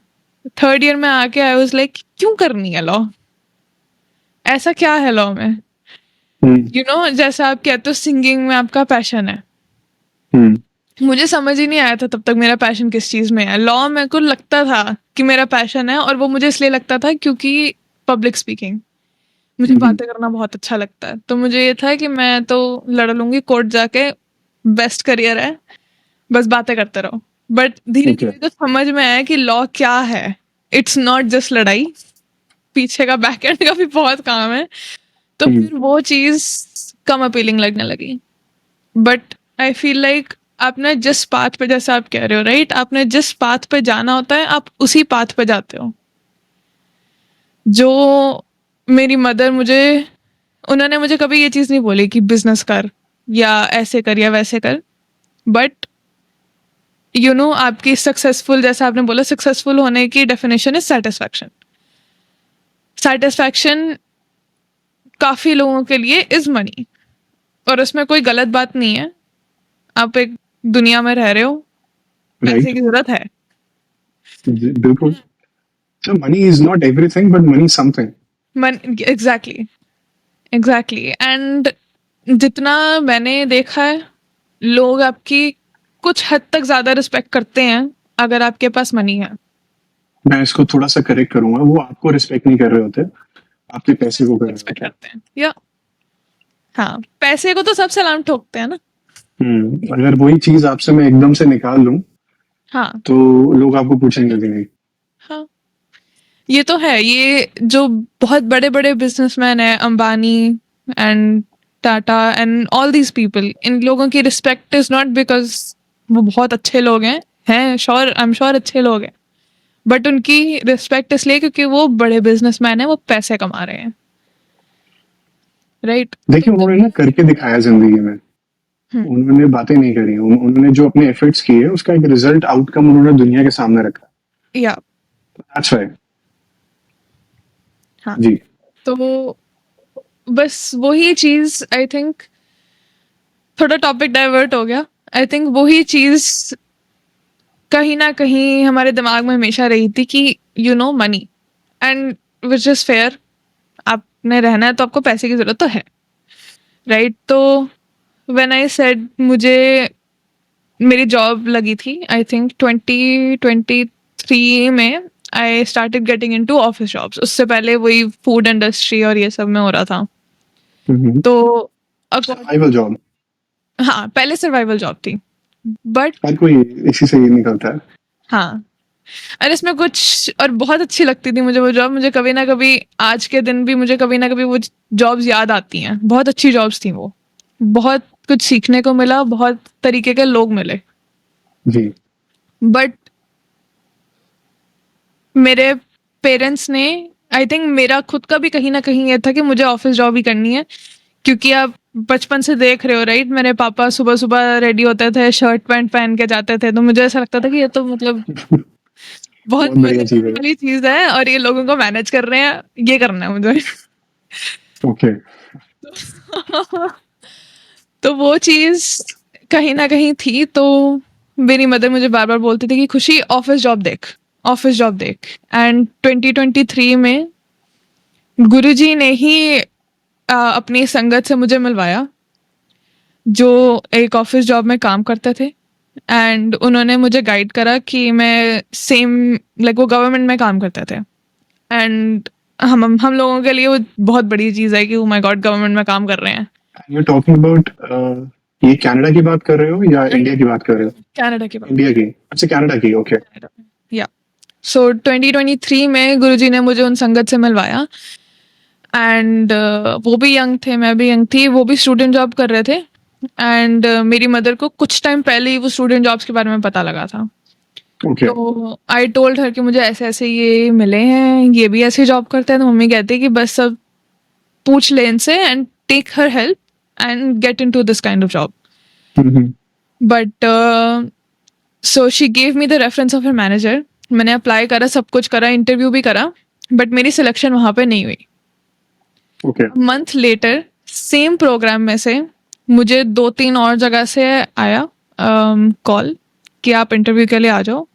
थर्ड ईयर में आके आई वाज लाइक क्यों करनी है लॉ, ऐसा क्या है लॉ में? जैसा आप कहते हो सिंगिंग में आपका पैशन है, मुझे समझ ही नहीं आया था तब तक मेरा पैशन किस चीज में है। लॉ मेरे को लगता था कि मेरा पैशन है, और वो मुझे इसलिए लगता था क्योंकि पब्लिक स्पीकिंग, मुझे बातें करना बहुत अच्छा लगता है। तो मुझे ये था कि मैं तो लड़ लूंगी कोर्ट जाके, बेस्ट करियर है, बस बातें करते रहो। बट धीरे धीरे तो समझ में आया कि लॉ क्या है। इट्स नॉट जस्ट लड़ाई, पीछे का बैक एंड का भी बहुत काम है, तो फिर वो चीज कम अपीलिंग लगने लगी. बट आई फील लाइक आपने जिस पाथ पे, जैसा आप कह रहे हो राइट, आपने जिस पाथ पे जाना होता है आप उसी पाथ पे जाते हो. जो मेरी मदर उन्होंने मुझे कभी ये चीज नहीं बोली कि बिजनेस कर या ऐसे कर या वैसे कर, बट आपकी सक्सेसफुल, जैसा आपने बोला, सक्सेसफुल होने की डेफिनेशन है सेटिस्फैक्शन. सेटिस्फैक्शन काफी लोगों के लिए इज मनी, और उसमें कोई गलत बात नहीं है. आप एक दुनिया में रह रहे हो, पैसे राइट, की जरूरत है. बिल्कुल. So money is not everything, but money is something. Exactly exactly. And जितना मैंने देखा है, लोग आपकी कुछ हद तक ज्यादा रिस्पेक्ट करते हैं अगर आपके पास मनी है. मैं इसको थोड़ा सा करेक्ट करूंगा, वो आपको रिस्पेक्ट नहीं कर रहे होते, आपके पैसे को कर रहे रिस्पेक्ट होते हैं. करते हैं या हाँ, पैसे को तो सब सलाम ठोकते हैं ना. अगर वही चीज आपसे मैं एकदम से निकाल लूं हाँ तो लोग आपको पूछेंगे भी नहीं. हाँ, ये तो है. ये जो बहुत बड़े बड़े बिजनेसमैन हैं, Ambani and Tata and all these people, इन लोगों की रिस्पेक्ट इज नॉट बिकॉज वो बहुत अच्छे लोग हैं श्योर, आई एम श्योर अच्छे लोग हैं, बट उनकी रिस्पेक्ट इसलिए क्योंकि वो बड़े बिजनेसमैन हैं, वो पैसे कमा रहे हैं, राइट. देखिए, उन्होंने ना करके दिखाया जिंदगी में. उन्होंने बातें नहीं करी, उन्होंने जो अपने एफर्ट्स किए उसका एक रिजल्ट आउटकम उन्होंने दुनिया के सामने रखा. या दैट्स व्हाई. हाँ, जी. तो बस वही चीज, आई थिंक थोड़ा टॉपिक डाइवर्ट हो गया. आई थिंक वही चीज कहीं ना कहीं हमारे दिमाग में हमेशा रही थी कि money, and which is fair. आपने रहना है तो आपको पैसे की जरूरत तो है, राइट. तो व्हेन आई सेड, मुझे मेरी जॉब लगी थी आई थिंक 2023 में. I started getting into office jobs. उससे पहले वही फूड इंडस्ट्री और ये सब में हो रहा था. तो सर्वाइवल जॉब. हाँ, पहले सर्वाइवल जॉब थी, बट हर कोई इसी से ही निकलता है. हाँ, और इसमें कुछ, और बहुत अच्छी लगती थी मुझे वो जॉब. मुझे कभी ना कभी, आज के दिन भी मुझे कभी ना कभी वो जॉब्स याद आती हैं. बहुत अच्छी जॉब्स थी वो, बहुत कुछ सीखने को मिला, बहुत तरीके के लोग मिले. जी. बट मेरे पेरेंट्स ने, आई थिंक मेरा खुद का भी कहीं ना कहीं ये था कि मुझे ऑफिस जॉब ही करनी है, क्योंकि आप बचपन से देख रहे हो राइट. मेरे पापा सुबह सुबह रेडी होते थे, शर्ट पैंट पहन के जाते थे, तो मुझे ऐसा लगता था कि ये तो मतलब बहुत बढ़िया चीज है. वाली चीज है, और ये लोगों को मैनेज कर रहे हैं, ये करना है मुझे. ओके. तो वो चीज कहीं ना कहीं थी. तो मेरी मदर मुझे बार बार बोलती थी कि खुशी ऑफिस जॉब देख, ऑफिस जॉब देख. एंड 2023 में गुरुजी ने ही अपनी संगत से मुझे मिलवाया, जो एक ऑफिस जॉब में काम करते थे. एंड उन्होंने मुझे गाइड करा कि मैं सेम, लाइक वो गवर्नमेंट में काम करते थे. एंड हम लोगों के लिए वो बहुत बड़ी चीज़ है कि ओ माय गॉड, गवर्नमेंट में काम कर रहे हैं. यू टॉकिंग अबाउट, ये कनाडा की बात कर रहे हो या इंडिया की बात कर रहे हो? कनाडा की बात. इंडिया की. अच्छा, कनाडा की. ओके. या सो 2023 में गुरुजी ने मुझे उन संगत से मिलवाया. एंड वो भी यंग थे, मैं भी यंग थी, वो भी स्टूडेंट जॉब कर रहे थे. एंड मेरी मदर को कुछ टाइम पहले ही वो स्टूडेंट जॉब्स के बारे में पता लगा था. ओके. तो आई टोल्ड हर कि मुझे ऐसे ऐसे ये मिले हैं, ये भी ऐसे जॉब करते हैं. तो मम्मी कहती है कि बस सब पूछ ले इनसे and take her help and get into this kind of job. But so she gave me the reference of her manager. मैंने अप्लाई करा, सब कुछ करा, इंटरव्यू भी करा, बट मेरी सिलेक्शन वहाँ पे नहीं हुई. Okay. Month later same programme में से मुझे 2-3 और जगह से आया कॉल कि आप इंटरव्यू के लिए आ जाओ.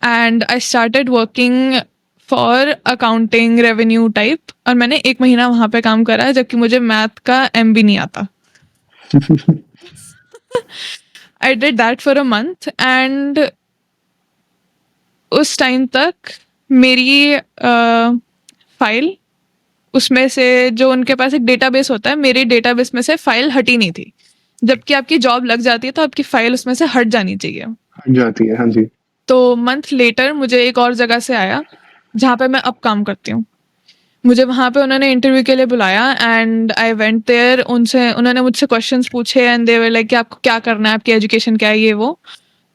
And I started working for accounting, revenue type. और मैंने 1 महीना वहाँ पे काम करा, जबकि मुझे मैथ का एम भी नहीं आता. I did that for a month. And उस टाइम तक मेरी फाइल, उसमें से जो उनके पास एक डेटाबेस होता है, मेरे डेटाबेस में से फाइल हटी नहीं थी. जबकि आपकी जॉब लग जाती है तो आपकी फाइल उसमें से हट जानी चाहिए. हट जाती है. हाँ जी. तो मंथ लेटर मुझे एक और जगह से आया जहाँ पे मैं अब काम करती हूँ. मुझे वहाँ पे उन्होंने इंटरव्यू के लिए बुलाया एंड आई वेंट देयर। उन्होंने मुझसे क्वेश्चंस पूछे एंड दे वर लाइक कि आपको क्या करना है, आपकी एजुकेशन क्या है, ये वो।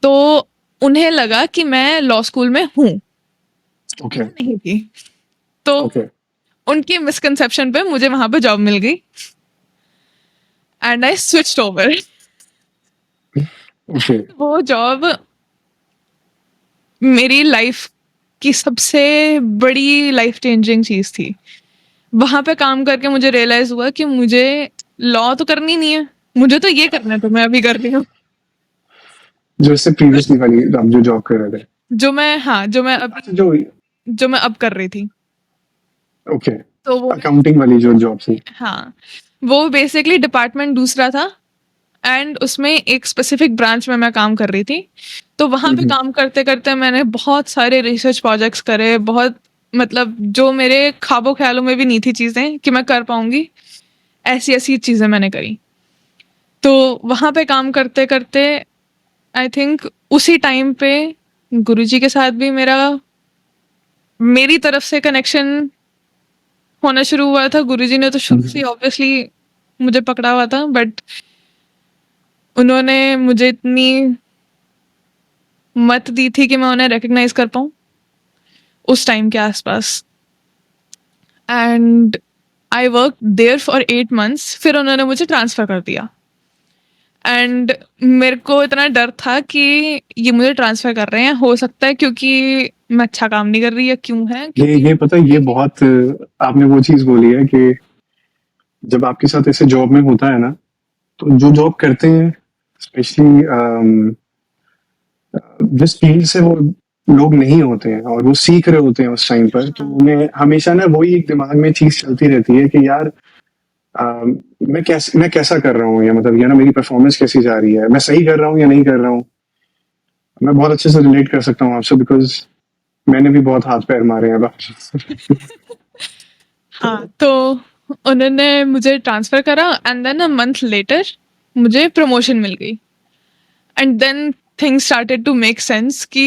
तो उन्हें लगा कि मैं लॉ स्कूल में हूँ, ओके मैं नहीं थी। तो ओके उनकी मिसकंसेप्शन पे मुझे वहाँ पे जॉब मिल गई and I switched over. Okay वो जॉब मेरी लाइफ की सबसे बड़ी लाइफ चेंजिंग चीज थी। वहां पे काम करके मुझे रियलाइज हुआ कि मुझे लॉ तो करनी नहीं है, मुझे तो ये करना है, तो मैं अभी कर रही हूँ। जो इससे प्रीवियसली वाली आप जो जॉब कर रहे थे, अच्छा जो, जो मैं अब कर रही थी। ओके, तो वो अकाउंटिंग वाली जो जॉब थी, हाँ, वो बेसिकली डिपार्टमेंट दूसरा था एंड उसमें एक स्पेसिफिक ब्रांच में मैं काम कर रही थी। तो वहां पे काम करते करते मैंने बहुत सारे रिसर्च प्रोजेक्ट्स करे, बहुत मतलब जो मेरे ख्वाबों ख्यालों में भी नहीं थी चीजें कि मैं कर पाऊंगी, ऐसी ऐसी चीजें मैंने करी। तो वहां पे काम करते करते आई थिंक उसी टाइम पे गुरुजी के साथ भी मेरी तरफ से कनेक्शन होना शुरू हुआ था। गुरुजी ने तो शुरू से ऑब्वियसली मुझे पकड़ा हुआ था, बट उन्होंने मुझे इतनी मत दी थी कि मैं उन्हें रिकग्नाइज कर पाऊँ उस टाइम के आसपास। And I work there for 8 months, फिर उन्होंने मुझे ट्रांसफ़र कर दिया। एंड मेरे को इतना डर था कि ये मुझे ट्रांसफ़र कर रहे हैं, हो सकता है क्योंकि मैं अच्छा काम नहीं कर रही है, क्यों है, ये पता है, ये बहुत आपने वो चीज बोली है कि जब आपके साथ ऐसे जॉब में होता है ना, तो जो जॉब करते हैं स्पेशली जिस फील्ड से वो लोग नहीं होते हैं और वो सीख रहे होते हैं उस टाइम पर, तो उन्हें हमेशा ना वही एक दिमाग में चीज चलती रहती है कि यार मैं कैसा कर रहा हूँ, या मतलब या ना मेरी परफॉर्मेंस कैसी जा रही है, मैं सही कर रहा हूँ या नहीं कर रहा हूँ। मैं बहुत अच्छे से रिलेट कर सकता हूँ आपसे, बिकॉज मैंने भी बहुत हाथ पैर मारे हैं बाहर। हाँ, तो उन्होंने मुझे ट्रांसफ़र करा and then a month later मुझे प्रमोशन मिल गई। And then things started to make sense कि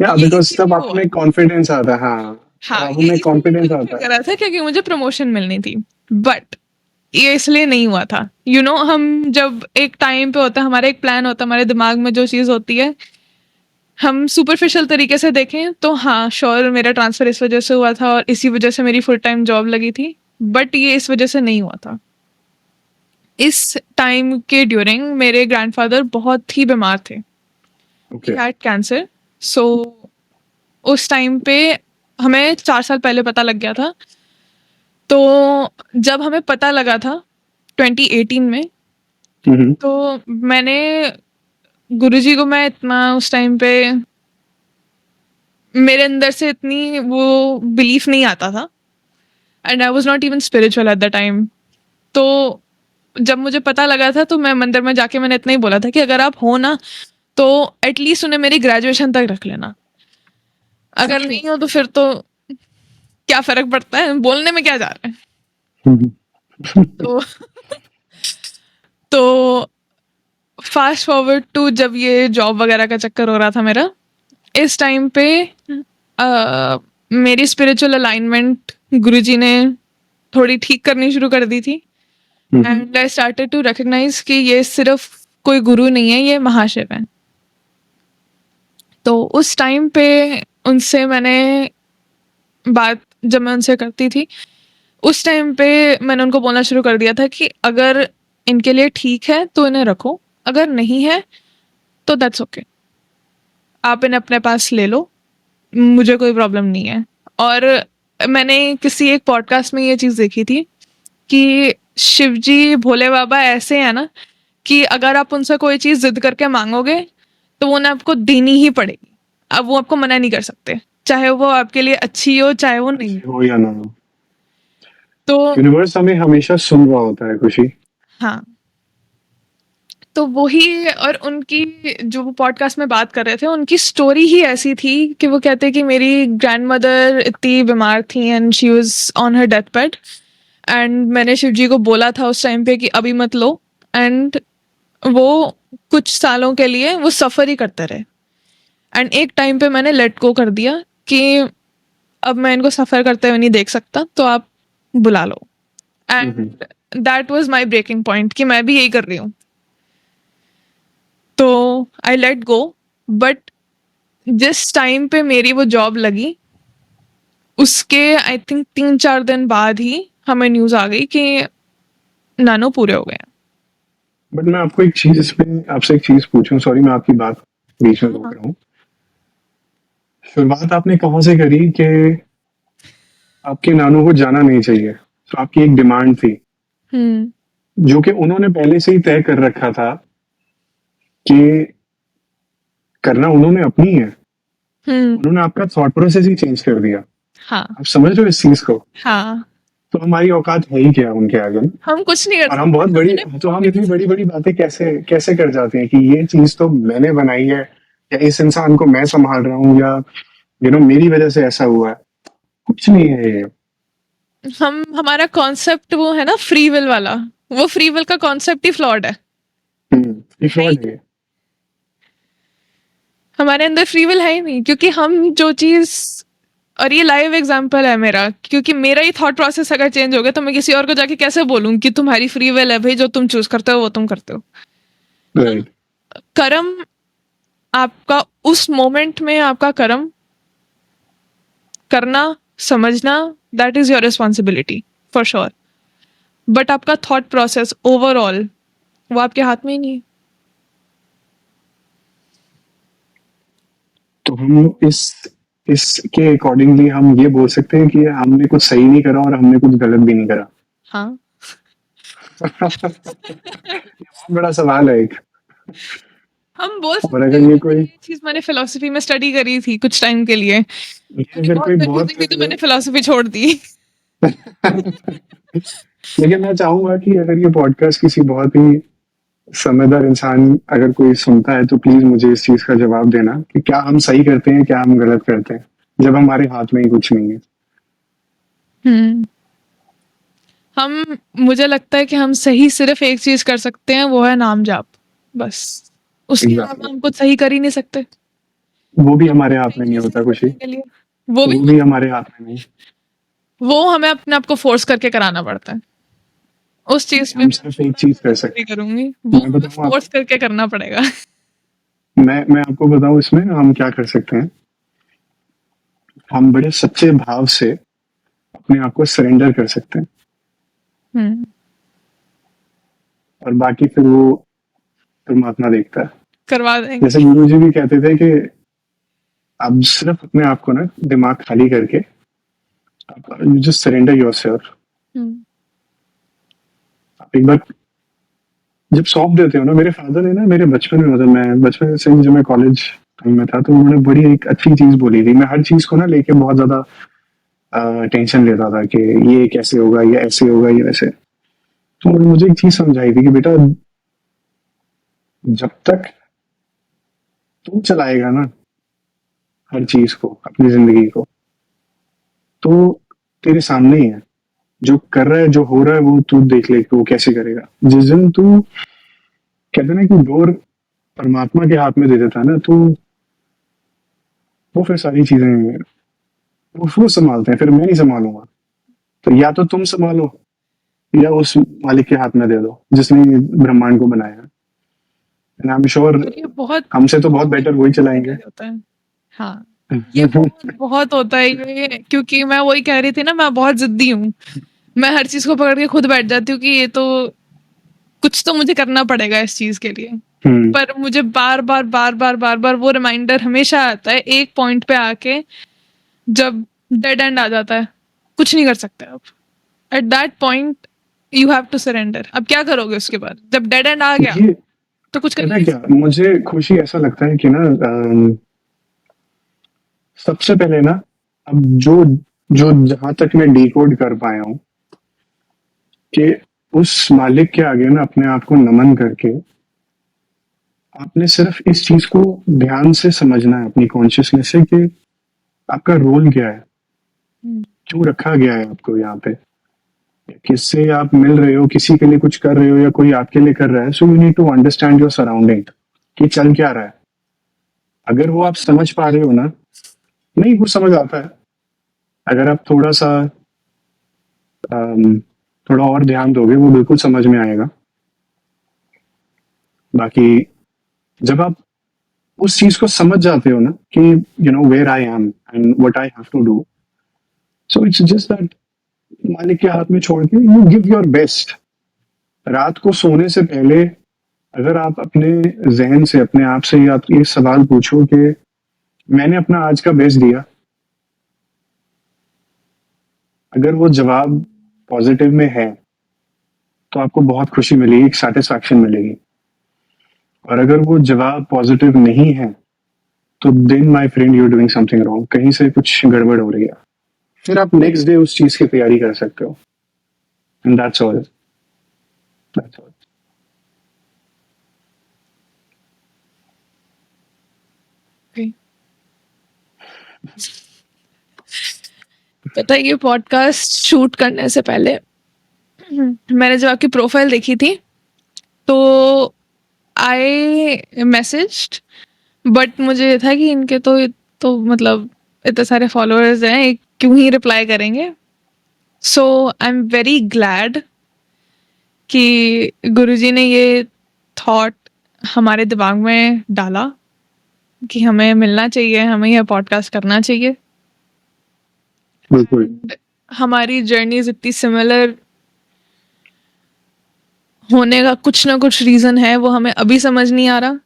या ये बिकॉज तब इसीलिए आप हुआ। में कॉन्फिडेंस आता है, हाँ, हाँ, आप ये में इसीलिए कॉन्फिडेंस प्रमोशन आता है। करा था क्योंकि मुझे प्रमोशन मिलनी थी, बट ये इसलिए नहीं हुआ था। हम जब एक टाइम पे होता है, हमारा एक प्लान होता है, हमारे दिमाग में जो चीज़ होती है, हम सुपरफिशियल तरीके से देखें तो हाँ श्योर मेरा ट्रांसफ़र इस वजह से हुआ था और इसी वजह से मेरी फुल टाइम जॉब लगी थी, बट ये इस वजह से नहीं हुआ था। इस टाइम के ड्यूरिंग मेरे ग्रैंडफादर बहुत ही बीमार थे, ही ओके हैड कैंसर। सो उस टाइम पे हमें 4 साल पहले पता लग गया था। तो जब हमें पता लगा था 2018 में, तो मैंने गुरुजी को, मैं इतना उस टाइम पे मेरे अंदर से इतनी वो बिलीफ नहीं आता था and I was not even spiritual at the time. तो जब मुझे पता लगा था तो मैं मंदिर में जाके मैंने इतना ही बोला था कि अगर आप हो ना तो एटलीस्ट उन्हें मेरी ग्रेजुएशन तक रख लेना, अगर नहीं हो तो फिर तो क्या फर्क पड़ता है, बोलने में क्या जा रहा है। तो तो फास्ट फॉरवर्ड टू जब ये जॉब वगैरह का चक्कर हो रहा था मेरा, इस टाइम पे मेरी स्पिरिचुअल अलाइनमेंट गुरुजी ने थोड़ी ठीक करनी शुरू कर दी थी and I started to recognise कि ये सिर्फ कोई गुरु नहीं है, ये महाशिव है। तो उस टाइम पे उनसे मैंने बात, जब मैं उनसे करती थी उस टाइम पे मैंने उनको बोलना शुरू कर दिया था कि अगर इनके लिए ठीक है तो इन्हें रखो, अगर नहीं है तो दैट्स ओके, आप इन्हें अपने पास ले लो, मुझे कोई प्रॉब्लम नहीं है। और मैंने किसी एक पॉडकास्ट में ये चीज़ देखी थी कि शिवजी भोले बाबा ऐसे हैं ना कि अगर आप उनसे कोई चीज़ जिद करके मांगोगे तो वो उन्हें आपको देनी ही पड़ेगी, अब वो आपको मना नहीं कर सकते, चाहे वो आपके लिए अच्छी हो चाहे वो नहीं। हो या ना हो, तो यूनिवर्स हमें हमेशा सुन रहा होता है, खुशी। हाँ, तो वही, और उनकी जो वो पॉडकास्ट में बात कर रहे थे उनकी स्टोरी ही ऐसी थी कि वो कहते कि मेरी ग्रैंड मदर इतनी बीमार थी and she was on her death bed and मैंने शिव जी को बोला था उस टाइम पे कि अभी मत लो, एंड वो कुछ सालों के लिए वो सफ़र ही करते रहे एंड एक टाइम पे मैंने लेट गो कर दिया कि अब मैं इनको सफ़र करते हुए नहीं देख सकता, तो आप बुला लो। And that was my breaking point कि मैं भी यही कर रही हूँ। तो आई लेट गो, बट जिस टाइम पे मेरी वो जॉब लगी, उसके आई थिंक 3-4 दिन बाद ही हमें न्यूज़ आ गई कि नानो पूरे हो गए हैं। बट मैं आपको एक चीज इसमें आपसे एक चीज पूछूं, सॉरी मैं आपकी बात बीच में हाँ, रोक हाँ। रहा हूँ। शुरुआत आपने कहाँ से करी कि आपके नानू को जाना नहीं चाहिए, तो आपकी एक डिमांड थी हुँ, जो कि उन्होंने पहले से ही तय कर रखा था कि करना उन्होंने अपनी है। हुँ, उन्होंने आपका थॉट प्रोसेस ही चेंज कर दिया। हाँ, आप समझ रहे हो इस चीज को? हाँ। तो हमारी औकात है ही क्या उनके आगे? हम कुछ नहीं कर और हम सकते, बहुत बड़ी, हमने तो बोल हम भी नहीं इतनी बड़ी सकते। बड़ी बातें कैसे कैसे कर जाते हैं कि ये चीज तो मैंने बनाई है, या इस इंसान को मैं संभाल रहा हूँ, या मेरी वजह से ऐसा हुआ है। कुछ नहीं है ये। हमारा कॉन्सेप्ट वो है ना फ्री विल वाला, वो फ्री विल का कॉन्सेप्ट ही फ्लॉड है। ये है ही फ्रॉड नहीं। है। हमारे अंदर फ्री विल है ही नहीं, क्योंकि हम जो चीज़, और ये लाइव एग्जांपल है मेरा, क्योंकि मेरा ही थॉट प्रोसेस अगर चेंज हो गया तो मैं किसी और को जाके कैसे बोलूँ कि तुम्हारी फ्री विल है भाई, जो तुम चूज करते हो वो तुम करते हो। हाँ, राइट। कर्म आपका उस मोमेंट में, आपका कर्म करना, समझना, that is your responsibility for sure. But आपका थॉट प्रोसेस ओवरऑल वो आपके हाथ में ही नहीं है। तो हम इसके अकॉर्डिंगली हम ये बोल सकते हैं कि हमने कुछ सही नहीं करा और हमने कुछ गलत भी नहीं करा। हाँ। बहुत बड़ा सवाल है एक। हम बोल और सकते अगर हैं, ये मैंने कोई ये चीज मैंने फिलोसफी में स्टडी करी थी कुछ टाइम के लिए, ये मैंने अगर बहुत कोई बहुत कंफ्यूजिंग थी तो मैंने फिलोसफी छोड़ दी। लेकिन मैं चाहूंगा कि अगर ये पॉडकास्ट किसी बहुत ही समझदार इंसान अगर कोई सुनता है तो प्लीज मुझे इस चीज का जवाब देना कि क्या हम सही करते हैं, क्या हम गलत करते हैं, जब हमारे हाथ में ही कुछ नहीं है। हम्म। हम मुझे लगता है कि हम सही सिर्फ एक चीज कर सकते हैं, वो है नाम जाप, बस। उसके अलावा एग्जैक्टली। हम कुछ सही कर ही नहीं सकते। वो भी हम हमारे हाथ में चाहिए नहीं होता सही कुछ ही। करने के लिए, वो भी वो भी हमारे हाथ में नहीं। वो हमें अपने आप को फोर्स करके कराना पड़ता है। उस चीज पे हम मैं सिर्फ एक पूरा चीज कर एग्री सकते करूंगी, हैं। वो मैं हमें बताऊं फोर्स आपको, करके करना पड़ेगा। मैं आपको बताऊं इसमें हम क्या कर सकते हैं। हम बड़े सच्चे भाव से अपने आप को सरेंडर कर सकते हैं, हम्म। और बाकी फिर वो परमात्मा देखता है। करवा जैसे देंगे। गुरु जी भी कहते थे कि आप सिर्फ अपने आप को ना दिमाग खाली करके आप जस्ट सरेंडर योरसेल्फ। हम्म। आप एक बार जब सौंप देते हो ना, मेरे फादर ने ना मेरे बचपन में, मतलब मैं बचपन से जब मैं कॉलेज टाइम में था तो उन्होंने बड़ी एक अच्छी चीज बोली थी। मैं हर चीज को ना लेके बहुत ज्यादा टेंशन लेता था कि ये कैसे होगा, ये ऐसे होगा, ये वैसे। तो उन्होंने मुझे एक चीज समझाई थी कि बेटा, जब तक तू चलाएगा ना हर चीज को, अपनी जिंदगी को, तो तेरे सामने ही है। जो कर रहा है, जो हो रहा है, वो तू देख ले कि वो कैसे करेगा। जिस दिन तू कहते हैं ना कि डोर परमात्मा के हाथ में दे देता है ना, तो वो फिर सारी चीजें वो संभालते हैं, फिर मैं नहीं संभालूंगा। तो या तो तुम संभालो, या उस मालिक के हाथ में दे दो जिसने ये ब्रह्मांड को बनाया है। एंड आई एम श्योर और ये बहुत हमसे तो बहुत बहुत बेटर वही चलाएंगे। डिफिकल्ट होता है। हाँ, ये बहुत बहुत होता है ये, क्योंकि मैं वही कह रही थी ना, मैं बहुत जिद्दी हूँ। मैं हर चीज को पकड़ के खुद बैठ जाती हूँ कि ये तो कुछ तो मुझे करना पड़ेगा इस चीज के लिए। हम्म। पर मुझे बार बार बार बार बार बार वो रिमाइंडर हमेशा आता है एक पॉइंट पे आके, जब डेड एंड आ जाता है, कुछ नहीं कर सकते आप। At that point you have to surrender. अब क्या करोगे उसके बाद, जब डेड एंड आ गया ये तो कुछ कर ही पता है नहीं क्या, सकते। मुझे खुशी ऐसा लगता है कि ना सबसे पहले ना, अब जो जो जहां तक मैं डिकोड कर पाया हूँ कि उस मालिक के आगे ना अपने आप को नमन करके आपने सिर्फ इस चीज को ध्यान से समझना है अपनी कॉन्शियसनेस से कि आपका रोल क्या है, हम्म। क्यों रखा गया है आपको यहाँ पे, किससे आप मिल रहे हो, किसी के लिए कुछ कर रहे हो या कोई आपके लिए कर रहा है। So you need to understand your surrounding कि चल क्या रहा है। अगर वो आप बहुत समझ पा रहे हो ना, नहीं कुछ समझ आता है। अगर आप थोड़ा सा थोड़ा और ध्यान दोगे वो बिल्कुल समझ में आएगा। बाकी जब आप उस चीज को समझ जाते हो ना कि you know where I am and what I have to do, so it's just that मालिक के हाथ में छोड़ के यू गिव योर बेस्ट। रात को सोने से पहले अगर आप अपने जहन से अपने आप से आप ये सवाल पूछो कि मैंने अपना आज का बेस्ट दिया, अगर वो जवाब पॉजिटिव में है तो आपको बहुत खुशी मिलेगी, एक सेटिस्फैक्शन मिलेगी। और अगर वो जवाब पॉजिटिव नहीं है तो then my friend you are doing something wrong, कहीं से कुछ गड़बड़ हो रही है। फिर आप नेक्स्ट डे उस चीज की तैयारी कर सकते हो। And that's all, that's all. Okay. पता है ये पॉडकास्ट शूट करने से पहले मैंने जब आपकी प्रोफाइल देखी थी तो आई मैसेज्ड, बट मुझे ये था कि इनके तो मतलब इतने सारे फॉलोअर्स हैं, ये क्यों ही रिप्लाई करेंगे। सो आई एम वेरी ग्लैड कि गुरुजी ने ये थॉट हमारे दिमाग में डाला कि हमें मिलना चाहिए, हमें यह पॉडकास्ट करना चाहिए। बिल्कुल। And हमारी जर्नीज इतनी सिमिलर होने का कुछ ना कुछ रीजन है, वो हमें अभी समझ नहीं आ रहा,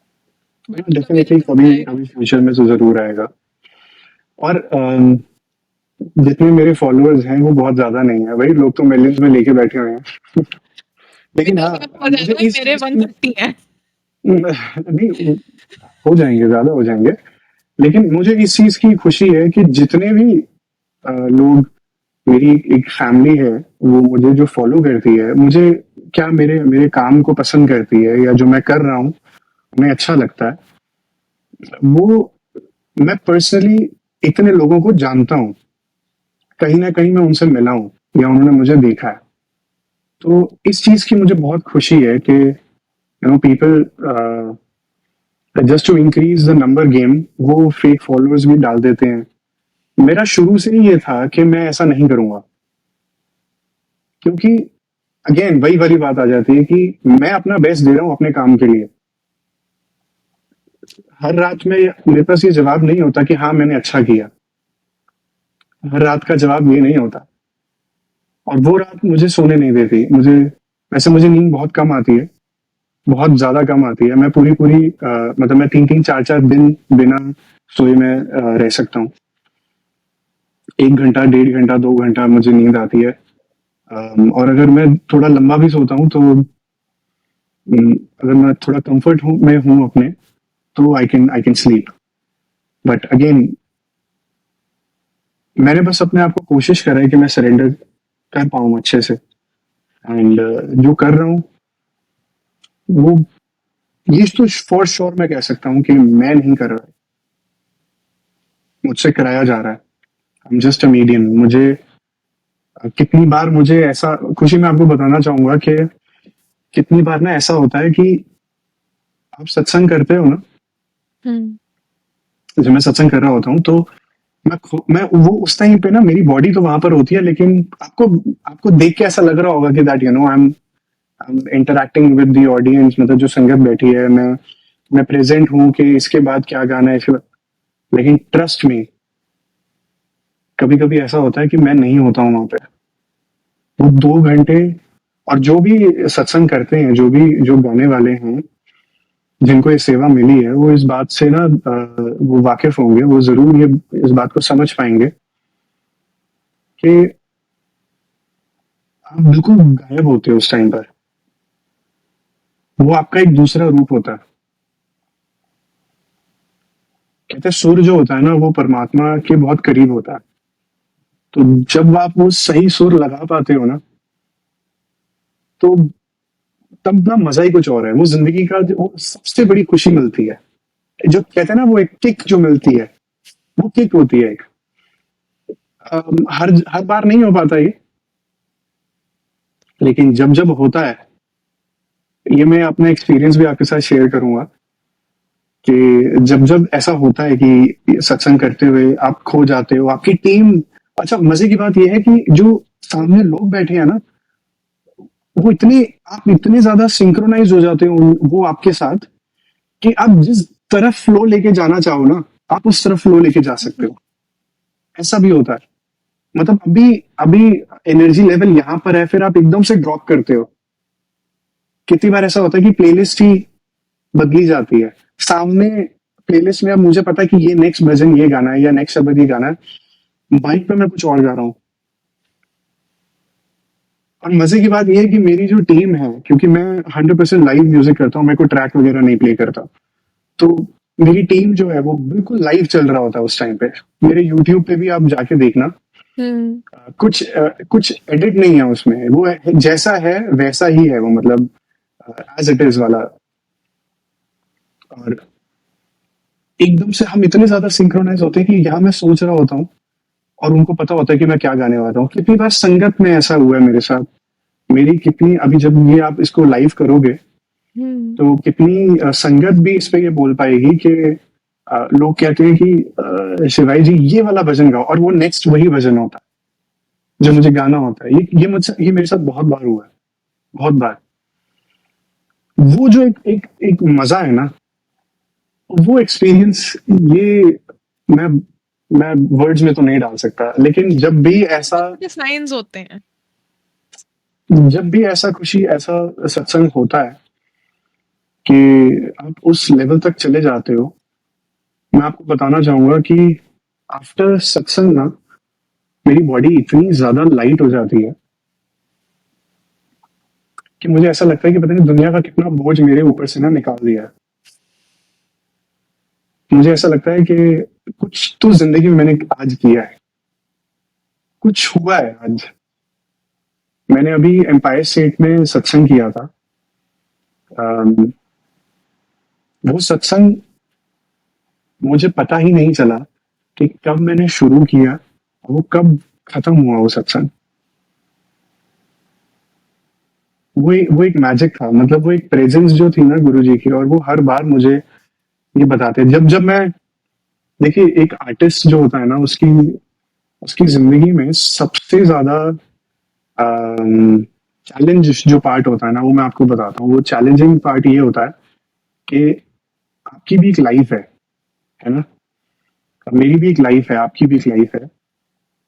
बट डेफिनेटली कभी कभी फ्यूचर में तो जरूर आएगा। और जितने मेरे फॉलोअर्स हैं वो बहुत ज्यादा नहीं है भाई, लोग तो मिलियंस में लेके बैठे हुए हैं। लेकिन हाँ मुझे इस मेरे चीज की 150 हैं। नहीं हो जाएंगे, ज्यादा हो जाएंगे। लेकिन मुझे इस चीज की खुशी है कि जितने भी लोग, मेरी एक फैमिली है वो मुझे जो फॉलो करती है, मुझे क्या मेरे मेरे काम को पसंद करती है या जो मैं कर रहा हूँ उन्हें अच्छा लगता है, वो मैं पर्सनली इतने लोगों को जानता हूँ, कहीं ना कहीं मैं उनसे मिला हूँ या उन्होंने मुझे देखा है। तो इस चीज की मुझे बहुत खुशी है कि you know people just to increase the number game वो फेक फॉलोअर्स भी डाल देते हैं। मेरा शुरू से ही ये था कि मैं ऐसा नहीं करूंगा, क्योंकि अगेन वही वाली बात आ जाती है कि मैं अपना बेस्ट दे रहा हूँ अपने काम के लिए। हर रात में मेरे पास ये जवाब नहीं होता कि हाँ मैंने अच्छा किया, हर रात का जवाब ये नहीं होता। और वो रात मुझे सोने नहीं देती। मुझे वैसे मुझे नींद बहुत कम आती है, बहुत ज्यादा कम आती है। मैं पूरी पूरी मतलब मैं 3-3 4-4 दिन बिना सोए में रह सकता हूँ। 1 घंटा 1.5 घंटा 2 घंटा मुझे नींद आती है। और अगर मैं थोड़ा लंबा भी सोता हूँ तो अगर मैं थोड़ा कंफर्ट हूँ में हूँ अपने, तो I can sleep. But again मैंने बस अपने आप को कोशिश करा है कि मैं सरेंडर कर पाऊँ अच्छे से। एंड जो कर रहा हूँ वो, ये तो फॉर श्योर मैं कह सकता हूँ कि मैं नहीं कर रहा, मुझसे कराया जा रहा है। I am just a medium. मुझे कितनी बार मुझे ऐसा खुशी, मैं आपको बताना चाहूंगा कि कितनी बार ना ऐसा होता है कि आप सत्संग करते हो ना, जब मैं सत्संग कर रहा होता हूँ तो मैं वो उस टाइम पे ना मेरी बॉडी तो वहां पर होती है, लेकिन आपको आपको देख के ऐसा लग रहा होगा कि that you know I am interacting with the audience, मतलब जो संगत बैठी है, मैं प्रेजेंट हूँ कि इसके बाद क्या गाना है इसके बाद। लेकिन ट्रस्ट में कभी कभी ऐसा होता है कि मैं नहीं होता हूँ वहां पे वो 2 घंटे। और जो भी सत्संग करते हैं, जो भी जो गाने वाले हैं जिनको ये सेवा मिली है, वो इस बात से ना वो वाकिफ होंगे, वो जरूर ये इस बात को समझ पाएंगे कि आप बिल्कुल गायब होते हो उस टाइम पर। वो आपका एक दूसरा रूप होता है। कहते हैं सूर्य जो होता है ना वो परमात्मा के बहुत करीब होता है। तो जब आप वो सही सुर लगा पाते हो ना, तो तब ना मजा ही कुछ और है। वो जिंदगी का जो सबसे बड़ी खुशी मिलती है, जो कहते हैं ना वो एक किक जो मिलती है, वो किक होती है एक। हर हर बार नहीं हो पाता ये, लेकिन जब जब होता है, ये मैं अपना एक्सपीरियंस भी आपके साथ शेयर करूंगा कि जब जब ऐसा होता है कि सत्संग करते हुए आप खो जाते हो, आपकी टीम। अच्छा मजे की बात यह है कि जो सामने लोग बैठे हैं ना, वो इतने, आप इतने ज्यादा सिंक्रोनाइज हो जाते हो वो आपके साथ, कि आप जिस तरफ फ्लो लेके जाना चाहो ना, आप उस तरफ फ्लो लेके जा सकते हो। ऐसा भी होता है। मतलब अभी अभी एनर्जी लेवल यहाँ पर है, फिर आप एकदम से ड्रॉप करते हो। कितनी बार ऐसा होता है कि प्लेलिस्ट ही बदली जाती है। सामने प्लेलिस्ट में अब मुझे पता है कि ये नेक्स्ट भजन ये गाना है या नेक्स्ट शब्द ये गाना है, बाइक पे मैं कुछ और गा रहा हूँ। और मजे की बात ये है कि मेरी जो टीम है, क्योंकि मैं 100% लाइव म्यूजिक करता हूँ, मेरे को ट्रैक वगैरह नहीं प्ले करता, तो मेरी टीम जो है वो बिल्कुल लाइव चल रहा होता है उस टाइम पे। मेरे यूट्यूब पे भी आप जाके देखना, हम्म। कुछ एडिट नहीं है उसमें, वो जैसा है वैसा ही है वो, मतलब एज इट इज वाला। और एकदम से हम इतने ज्यादा सिंक्रोनाइज होते हैं कि यहाँ मैं सोच रहा होता हूँ और उनको पता होता है कि मैं क्या गाने वाला हूँ। कितनी बार संगत में ऐसा हुआ है मेरे साथ। मेरी कितनी, अभी जब ये आप इसको लाइव करोगे हम्म। तो कितनी संगत भी इस पे ये बोल पाएगी कि लोग कहते हैं कि शिवाई जी ये वाला भजन गाओ, और वो नेक्स्ट वही भजन होता है जो मुझे गाना होता है। ये मुझसे, ये मेरे साथ बहुत बार हुआ है, बहुत बार। वो जो एक मजा है ना, वो एक्सपीरियंस, ये मैं मैं वर्ड्स में तो नहीं डाल सकता, लेकिन जब भी ऐसा, के साइंस होते हैं। जब भी ऐसा खुशी, ऐसा सत्संग होता है कि आप उस लेवल तक चले जाते हो, मैं आपको बताना चाहूंगा कि आफ्टर सत्संग ना, मेरी बॉडी इतनी ज्यादा लाइट हो जाती है कि मुझे ऐसा लगता है कि पता नहीं दुनिया का कितना बोझ मेरे ऊपर से ना निकाल दिया है। मुझे ऐसा लगता है कि कुछ तो जिंदगी में मैंने आज किया है, कुछ हुआ है आज। मैंने अभी एम्पायर स्टेट में सत्संग किया था। अम, वो सत्संग, मुझे पता ही नहीं चला कि कब मैंने शुरू किया और वो कब खत्म हुआ वो सत्संग। वो एक मैजिक था, मतलब वो एक प्रेजेंस जो थी ना गुरु जी की, और वो हर बार मुझे ये बताते, जब जब मैं, देखिए एक आर्टिस्ट जो होता है ना, उसकी उसकी जिंदगी में सबसे ज्यादा चैलेंज जो पार्ट होता है ना, वो मैं आपको बताता हूँ। वो चैलेंजिंग पार्ट ये होता है कि आपकी भी एक लाइफ है ना, मेरी भी एक लाइफ है, आपकी भी एक लाइफ है,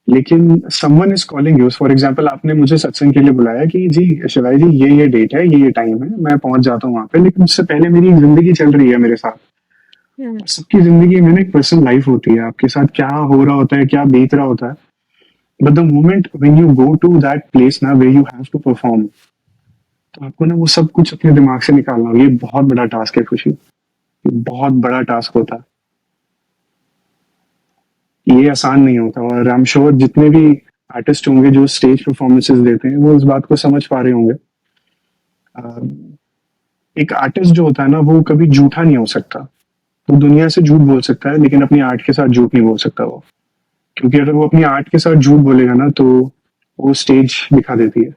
लेकिन someone is calling you. For example, आपने मुझे सत्संग के लिए बुलाया कि जी शिवाई जी ये डेट है, ये टाइम है, मैं पहुंच जाता हूँ वहां पे, लेकिन उससे पहले मेरी जिंदगी चल रही है मेरे साथ। हम्म। सबकी जिंदगी में ना एक पर्सनल लाइफ होती है, आपके साथ क्या हो रहा होता है, क्या बीत रहा होता है। But the moment when you go to that place ना, way you have to perform, तो आपको ना वो सब कुछ अपने दिमाग से निकालना, ये बहुत बड़ा टास्क है खुशी, ये बहुत बड़ा टास्क होता है, ये आसान नहीं होता। और आई एम श्योर जितने भी आर्टिस्ट होंगे जो स्टेज परफॉर्मेंसेस देते हैं, वो इस बात को समझ पा रहे होंगे। एक आर्टिस्ट जो होता है ना, वो कभी झूठा नहीं हो सकता। वो दुनिया से झूठ बोल सकता है, लेकिन अपनी आर्ट के साथ झूठ नहीं बोल सकता वो, क्योंकि अगर वो अपनी आर्ट के साथ झूठ बोलेगा ना, तो वो स्टेज दिखा देती है।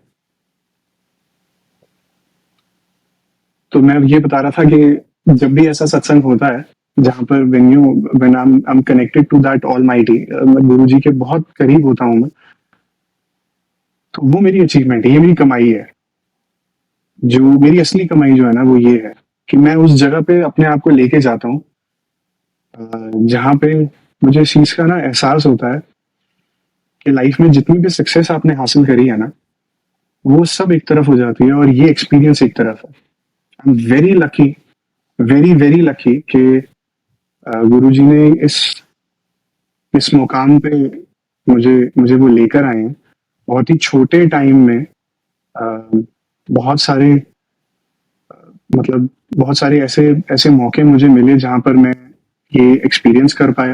तो मैं ये बता रहा था कि जब भी ऐसा सत्संग होता है जहां पर when I am connected to that almighty, मैं गुरु जी के बहुत करीब होता हूँ मैं, तो वो मेरी अचीवमेंट है, ये मेरी कमाई है। जो मेरी असली कमाई जो है ना, वो ये है कि मैं उस जगह पे अपने आप को लेके जाता हूँ जहां पे मुझे इस चीज का ना एहसास होता है कि लाइफ में जितनी भी सक्सेस आपने हासिल करी है ना, वो सब एक तरफ हो जाती है और ये एक्सपीरियंस एक तरफ है। I am very lucky, very very lucky कि गुरु जी ने इस मुकाम पे मुझे मुझे वो लेकर आए हैं। बहुत ही छोटे टाइम में अ, बहुत सारे, मतलब बहुत सारे ऐसे ऐसे मौके मुझे मिले जहां पर मैं ये एक्सपीरियंस कर पाया,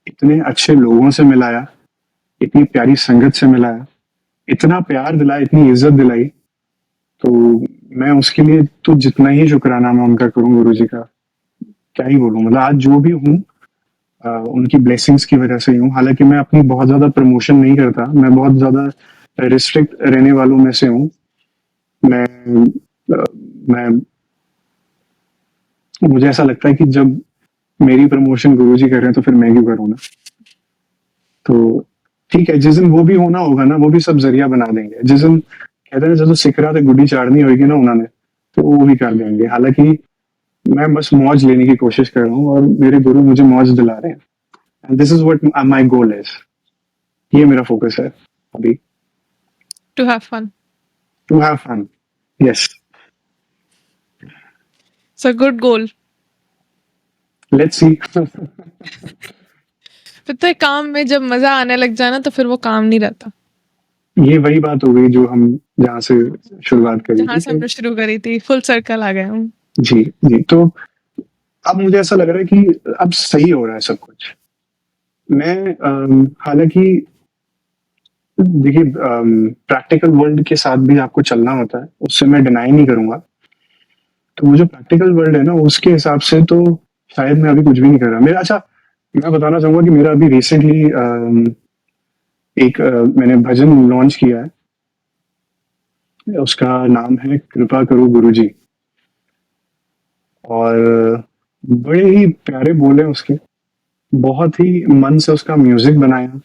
इतने अच्छे लोगों से मिलाया, इतनी प्यारी संगत से मिलाया, इतना प्यार दिलाया, इतनी इज्जत दिलाई। तो मैं उसके लिए तो जितना ही शुक्राना मैं उनका करूं गुरु जी का, क्या ही बोलूं। मतलब आज जो भी हूँ उनकी ब्लेसिंग्स की वजह से ही हूँ। हालांकि मैं अपनी बहुत ज्यादा प्रमोशन नहीं करता, मैं बहुत ज्यादा रिस्ट्रिक्ट रहने वालों में से हूँ। मैं मैं मुझे ऐसा लगता है कि जब मेरी प्रमोशन गुरु जी कर रहे हैं, तो फिर मैं क्यों करूँ ना। तो ठीक है, जिस दिन वो भी होना होगा ना, वो भी सब जरिया बना देंगे। जिस दिन कहते हैं ਜਦੋਂ सिखरा ਤੇ गुड्डी चाड़नी होगी ना उन्होंने, तो वो भी कर देंगे। हालांकि मैं बस मौज लेने की कोशिश कर रहा हूँ और मेरे गुरु मुझे मौज दिला रहे हैं। And this is what my goal is. ये मेरा फोकस है अभी। To have fun. To have fun. Yes, It's a good goal. Let's see. पता है काम में जब मजा आने लग जाए ना तो फिर वो काम नहीं रहता। ये वही बात हो गई जो हम जहाँ से शुरुआत करी जहाँ थी से कि हमने शुरू करी थी, फुल सर्कल आ गए हम। जी जी। तो अब मुझे ऐसा लग रहा है कि अब सही हो रहा है सब कुछ। मैं हालांकि देखिए प्रैक्टिकल वर्ल्ड के साथ भी आपको चलना होता है, उससे मैं डिनाई नहीं करूंगा। तो वो जो प्रैक्टिकल वर्ल्ड है ना, उसके हिसाब से तो शायद मैं अभी कुछ भी नहीं कर रहा। मेरा अच्छा, मैं बताना चाहूंगा कि मेरा अभी रिसेंटली मैंने भजन लॉन्च किया है। उसका नाम है कृपा करो गुरुजी। और बड़े ही प्यारे बोले उसके, बहुत ही मन से उसका म्यूजिक बनाया।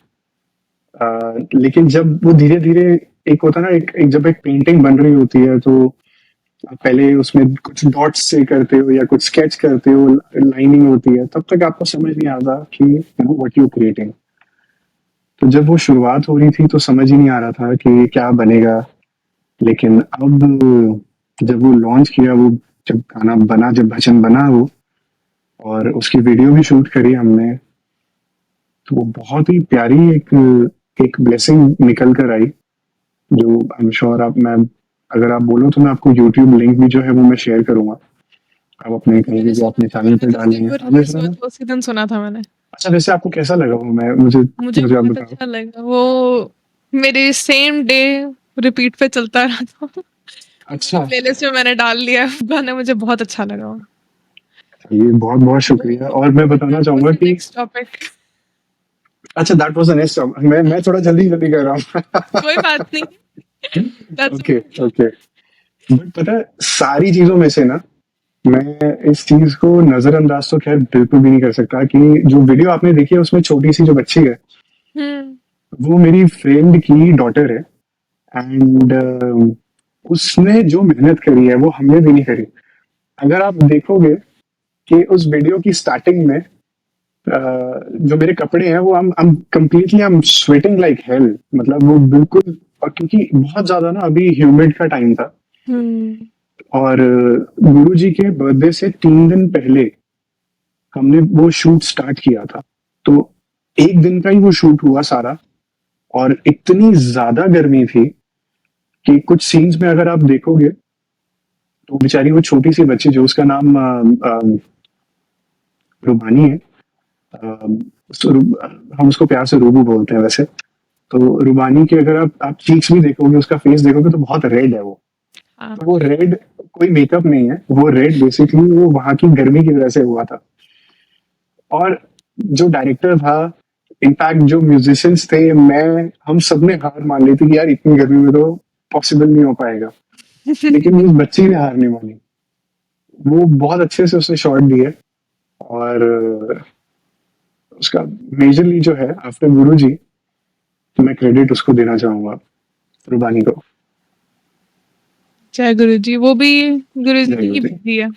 लेकिन जब वो धीरे धीरे, एक होता है ना, एक जब एक पेंटिंग बन रही होती है तो आप पहले उसमें कुछ डॉट्स से करते हो या कुछ स्केच करते हो, लाइनिंग होती है, तब तक आपको समझ नहीं आता कि व्हाट यू क्रिएटिंग। तो जब वो शुरुआत हो रही थी तो समझ ही नहीं आ रहा था कि क्या बनेगा। लेकिन अब जब वो लॉन्च किया, वो जब गाना बना, जब भजन बना वो, और उसकी वीडियो भी शूट करी हमने, तो वो बहुत ही प्यारी एक एक ब्लेसिंग निकल कर आई। जो आई एम श्योर आप, मैं अगर आप बोलो तो मैं आपको यूट्यूब लिंक भी जो है वो मैं शेयर करूंगा। आप अपने कहीं मैंने भी सुना अपने था, चैनल मैंने पे जिस दिन डालेंगे, वो आपने रिलीज सुना हुआ था? था उसी दिन सुना था मैंने। अच्छा, वैसे आपको कैसा लगा वो? मैं मुझे मुझे मुझे आप बहुत बताओ। अच्छा लगा वो। मेरे सेम डे रिपीट पे चलता रहा था। मेरी अच्छा, प्लेलिस्ट में मैंने डाल लिया है वो गाना, मुझे बहुत अच्छा लगा वो। ये बहुत बहुत शुक्रिया। और मैं बताना दैट वाज चाहूंगा द कि नेक्स्ट टॉपिक। अच्छा, दैट वाज द नेक्स्ट। मैं थोड़ा जल्दी जल्दी कर रहा कोई बात नहीं। हूँ। That's okay okay. बट पता है, सारी चीजों में से ना, मैं इस चीज को नजरअंदाज तो खैर बिल्कुल भी नहीं कर सकता कि जो वीडियो आपने देखी है उसमें छोटी सी जो बच्ची है, हम्म। वो मेरी फ्रेंड की डॉटर है। एंड उसने जो मेहनत करी है वो हमने भी नहीं करी। अगर आप देखोगे कि उस वीडियो की स्टार्टिंग में जो मेरे कपड़े हैं वो I'm completely I'm sweating like hell। मतलब वो बिल्कुल, और क्योंकि बहुत ज्यादा ना अभी ह्यूमिड का टाइम था, हम्म। और गुरुजी के बर्थडे से 3 दिन पहले हमने वो शूट स्टार्ट किया था। तो एक दिन का ही वो शूट हुआ सारा, और इतनी ज्यादा गर्मी थी कि कुछ सीन्स में अगर आप देखोगे तो बेचारी वो छोटी सी बच्ची, जो उसका नाम रुबानी है, हम उसको प्यार से रूबू बोलते हैं वैसे। तो रुबानी के अगर आप चीक्स भी देखोगे, उसका फेस देखोगे तो बहुत रेड है वो। हाँ। तो वो रेड कोई मेकअप नहीं है, वो रेड बेसिकली वो वहां की गर्मी की वजह से हुआ था। और जो डायरेक्टर था, इनफैक्ट जो म्यूजिशियंस थे, हम सब ने हार मान ली थी कि यार इतनी गर्मी में तो पॉसिबल नहीं हो पाएगा। लेकिन उस बच्ची ने हार नहीं मानी। वो बहुत अच्छे से उसने शॉट दिए। और उसका मेजरली जो है आफ्टर गुरुजी, तो मैं क्रेडिट उसको देना चाहूंगा, रुबानी को। जय गुरु जी, वो भी गुरु जी जय की ही गुरुजी। बेटी है।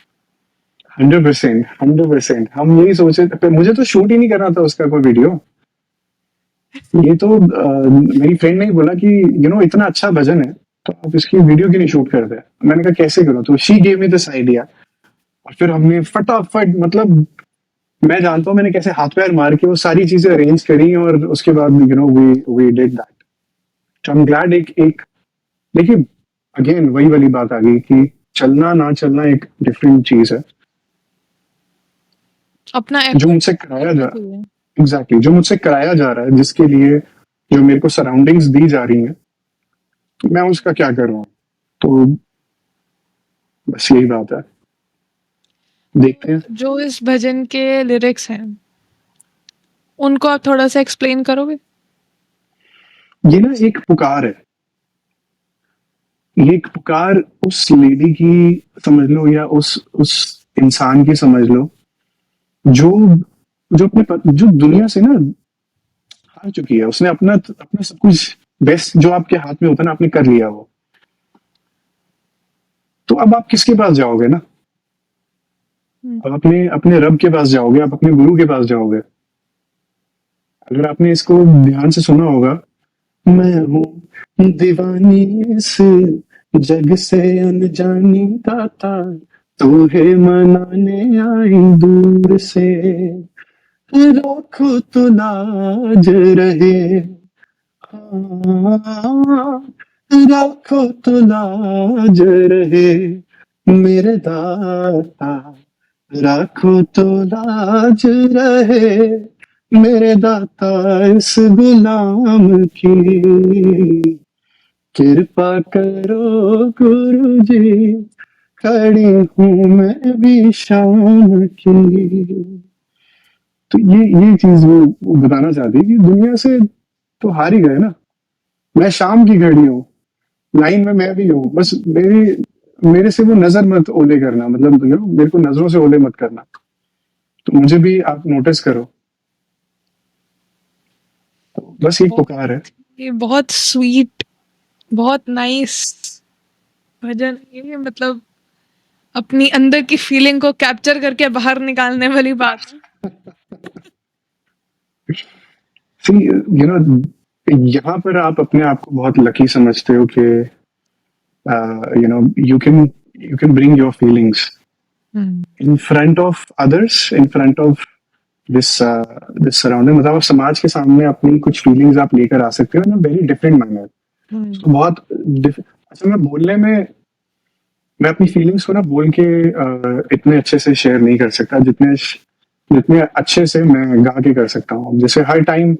100%, 100%। हम यही सोचे थे, मुझे तो शूट ही नहीं करना था उसका कोई वीडियो। ये तो मेरी फ्रेंड ने ही बोला कि इतना अच्छा भजन है तो आप इसकी वीडियो क्यों नहीं शूट करते? मैंने कहा कैसे करूं? तो she gave me this idea. और फिर हमने फटाफट, मतलब मैं जानता हूँ मैंने कैसे हाथ पैर मार के वो सारी चीजें अरेंज करी, और उसके बाद वी वी डिड दैट। तो आई एम ग्लैड। एक एक देखिए, अगेन वही वाली बात आ गई कि चलना ना चलना एक डिफरेंट चीज है। अपना जो एफर्ट मुझसे कराया करना जा चाहिए। एग्जैक्टली जो मुझसे कराया जा रहा है, जिसके लिए जो मेरे को सराउंडिंग्स दी जा रही हैं, मैं उसका क्या करूँ? तो बस यही बात है। देखते हैं। जो इस भजन के लिरिक्स हैं उनको आप थोड़ा सा एक्सप्लेन करोगे? ये ना एक पुकार है। ये एक पुकार उस लेडी की समझ लो, या उस इंसान की समझ लो, जो जो जो दुनिया से ना हार चुकी है, उसने अपना अपना सब कुछ बेस्ट जो आपके हाथ में होता है ना, आपने कर लिया वो। तो अब आप किसके पास जाओगे ना? हम्म, अब अपने अपने रब के पास जाओगे, आप अपने गुरु के पास जाओगे। अगर आपने इसको ध्यान से सुना होगा, मैं हूँ दीवानी इस जग से अनजानी दाता, तूहे मनाने आई दूर से, राखो तो लाज रहे, हाँ, राखो तो लाज रहे, मेरे दाता, राखो तो लाज रहे, मेरे दाता, इस गुलाम की कृपा करो गुरु जी, खड़ी हूँ मैं भी शाम की। तो ये चीज वो बताना चाहती है कि दुनिया से तो हार ही गए ना। मैं शाम की घड़ी हूँ, लाइन में मैं भी हूँ, बस मेरी मेरे से वो नजर मत ओले करना, मतलब मेरे को नजरों से ओले मत करना, तो मुझे भी आप नोटिस करो। तो बस एक बहुत पुकार है। ये बहुत स्वीट, बहुत नाइस भजन है ये, मतलब अपनी अंदर की फीलिंग को कैप्चर करके बाहर निकालने वाली बात है। सी, यहाँ पर आप अपने आप को बहुत लकी समझते हो कि you can bring your feelings hmm, in front of others, in front of this surrounding, मतलब आप समाज के सामने अपनी कुछ फीलिंग्स आप लेकर आ सकते हो इन वेरी डिफरेंट मैनर। हम्म, तो बहुत अच्छा, मैं बोलने में, मैं अपनी फीलिंग्स को ना बोल के इतने अच्छे से शेयर नहीं कर सकता जितने जितने अच्छे से मैं गा के कर सकता हूँ। जैसे हर टाइम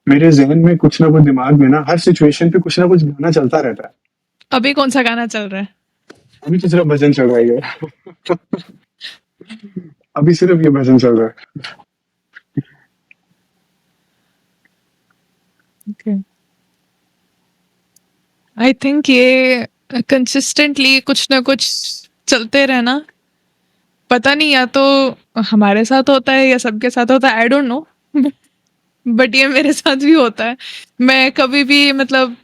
मेरे जहन में कुछ ना कुछ, दिमाग में ना, हर सिचुएशन पे कुछ ना कुछ गाना चलता रहता है। अभी कौन सा गाना चल रहा है? अभी तो सिर्फ भजन चल रहा है, अभी सिर्फ ये भजन चल रहा है। ओके, आई थिंक ये कंसिस्टेंटली कुछ ना कुछ चलते रहना, पता नहीं या तो हमारे साथ होता है या सबके साथ होता है, आई डोंट नो, बट ये मेरे साथ भी होता है। मैं कभी भी मतलब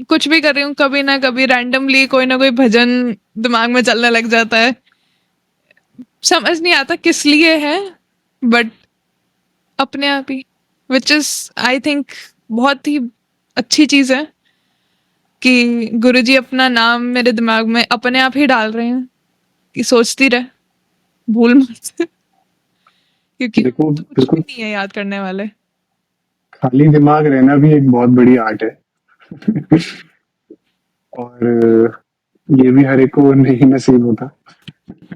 कुछ भी कर रही हूँ, कभी ना कभी रैंडमली कोई ना कोई भजन दिमाग में चलने लग जाता है। समझ नहीं आता किस लिए है, बट अपने आप ही, विच इज आई थिंक बहुत ही अच्छी चीज है कि गुरुजी अपना नाम मेरे दिमाग में अपने आप ही डाल रहे हैं कि सोचती रहे, भूल मत। क्योंकि हम देखो, तो कुछ भी बिल्कुल नहीं है याद करने वाले। खाली दिमाग रहना भी एक बहुत बड़ी आर्ट है। और ये भी हर एक को नहीं नसीब होता।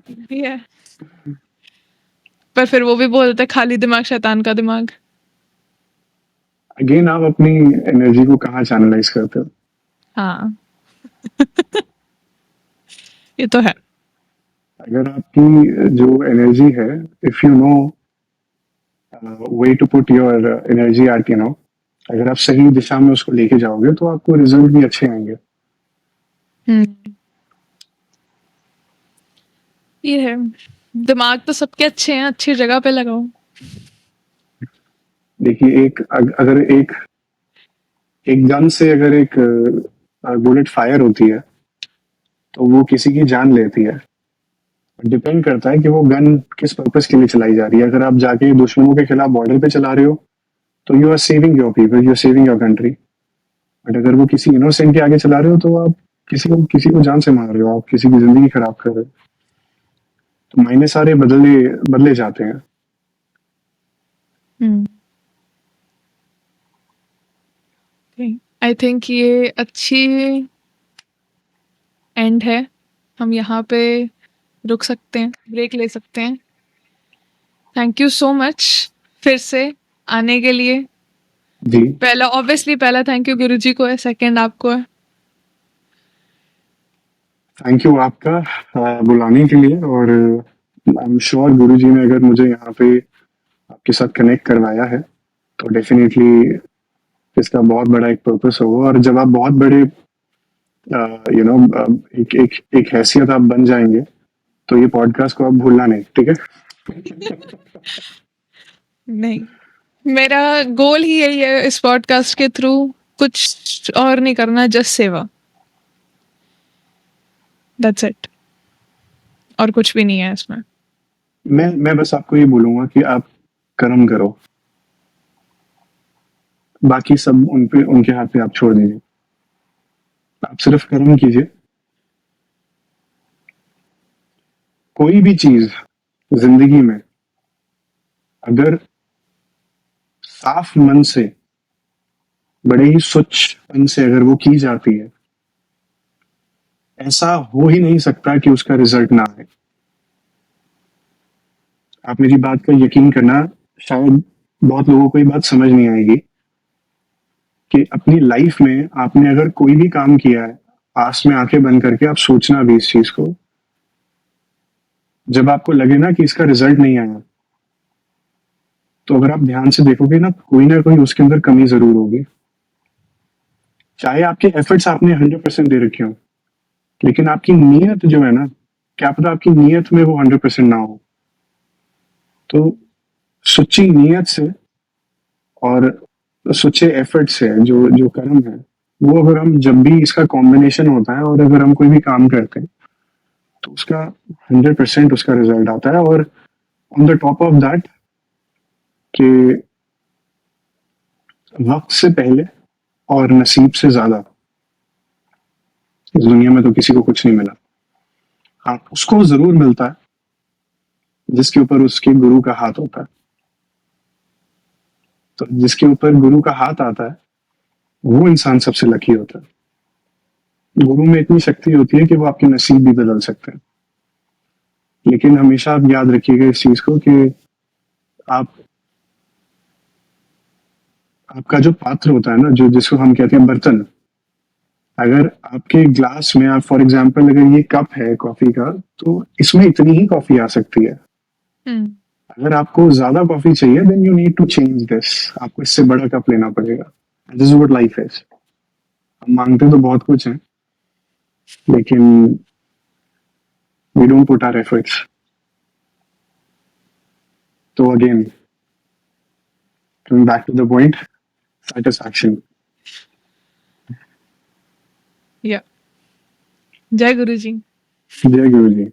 भी है, पर फिर वो भी बोलते हैं, खाली दिमाग शैतान का दिमाग। अगेन, आप अपनी एनर्जी को कहाँ चैनलाइज करते हो? हाँ, ये तो है। अगर आपकी जो एनर्जी है, if you know way to put your energy at, अगर आप सही दिशा में उसको लेके जाओगे तो आपको रिजल्ट भी अच्छे आएंगे। हम्म, ये है, दिमाग तो सबके अच्छे हैं, अच्छी जगह पे लगाओ। देखिए, अगर एक एक गन से अगर एक बुलेट फायर होती है तो वो किसी की जान लेती है। डिपेंड करता है कि वो गन किस पर्पस के लिए चलाई जा रही है। अगर आप जाके दुश्मनों के खिलाफ बॉर्डर पे चला रहे हो तो you are saving your people, you are saving your country. But अगर वो किसी इनोसेंट के आगे चला रहे हो तो आप किसी को जान से मार रहे हो, आप किसी की जिंदगी खराब कर रहे हो। तो मायने सारे बदले बदले जाते हैं। हम्म, आई थिंक ये अच्छी एंड है, हम यहाँ पे रुक सकते हैं, ब्रेक ले सकते हैं। थैंक यू सो मच फिर से आने के लिए। जी, पहला ऑब्वियसली पहला थैंक यू गुरुजी को है, सेकंड आपको है। थैंक यू आपका बुलाने के लिए। और आई एम श्योर गुरु जी ने अगर मुझे यहाँ पे आपके साथ कनेक्ट करवाया है तो डेफिनेटली इसका बहुत बड़ा एक पर्पस होगा। और जब आप बहुत बड़े यू नो एक एक एक हैसियत आप बन जाएंगे तो ये पॉडकास्ट को आप भूलना नहीं, ठीक है? नहीं, मेरा गोल ही यही है इस पॉडकास्ट के थ्रू, कुछ और नहीं करना, जस्ट सेवा, दैट्स इट, और कुछ भी नहीं है इसमें। मैं बस आपको ये बोलूंगा कि आप कर्म करो, बाकी सब उन पे, उनके हाथ पे आप छोड़ दीजिए। आप सिर्फ कर्म कीजिए। कोई भी चीज जिंदगी में अगर साफ मन से, बड़े ही स्वच्छ मन से अगर वो की जाती है, ऐसा हो ही नहीं सकता कि उसका रिजल्ट ना आए। आप मेरी बात का यकीन करना, शायद बहुत लोगों को ये बात समझ नहीं आएगी कि अपनी लाइफ में आपने अगर कोई भी काम किया है, पास में आंखें बंद करके आप सोचना भी इस चीज को, जब आपको लगे ना कि इसका रिजल्ट नहीं आया, तो अगर आप ध्यान से देखोगे ना कोई उसके अंदर कमी जरूर होगी। चाहे आपके एफर्ट्स आपने 100% दे रखे हो, लेकिन आपकी नीयत जो है ना, क्या पता आपकी नीयत में वो 100% ना हो। तो सच्ची नीयत से और सच्चे एफर्ट से जो जो कर्म है, वो अगर हम जब भी इसका कॉम्बिनेशन होता है और अगर हम कोई भी काम करते हैं, तो उसका 100% उसका रिजल्ट आता है। और on the top of that, कि वक्त से पहले और नसीब से ज्यादा इस दुनिया में तो किसी को कुछ नहीं मिला। हाँ, उसको जरूर मिलता है जिसके ऊपर उसके गुरु का हाथ होता है। तो जिसके ऊपर गुरु का हाथ आता है, वो इंसान सबसे लकी होता है। गुरु में इतनी शक्ति होती है कि वो आपके नसीब भी बदल सकते हैं। लेकिन हमेशा आप याद रखिएगा इस चीज को कि आप, आपका जो पात्र होता है ना, जो जिसको हम कहते हैं बर्तन, अगर आपके ग्लास में, आप फॉर एग्जांपल अगर ये कप है कॉफी का, तो इसमें इतनी ही कॉफी आ सकती है। हम्म। अगर आपको ज्यादा कॉफी चाहिए, then you need to change this, आपको इससे बड़ा कप लेना पड़ेगा। This is what life is. हम मांगते तो बहुत कुछ है, लेकिन we don't put our efforts. तो again, coming back to the point, satisfaction. Yeah, जय गुरु जी। जय गुरु जी।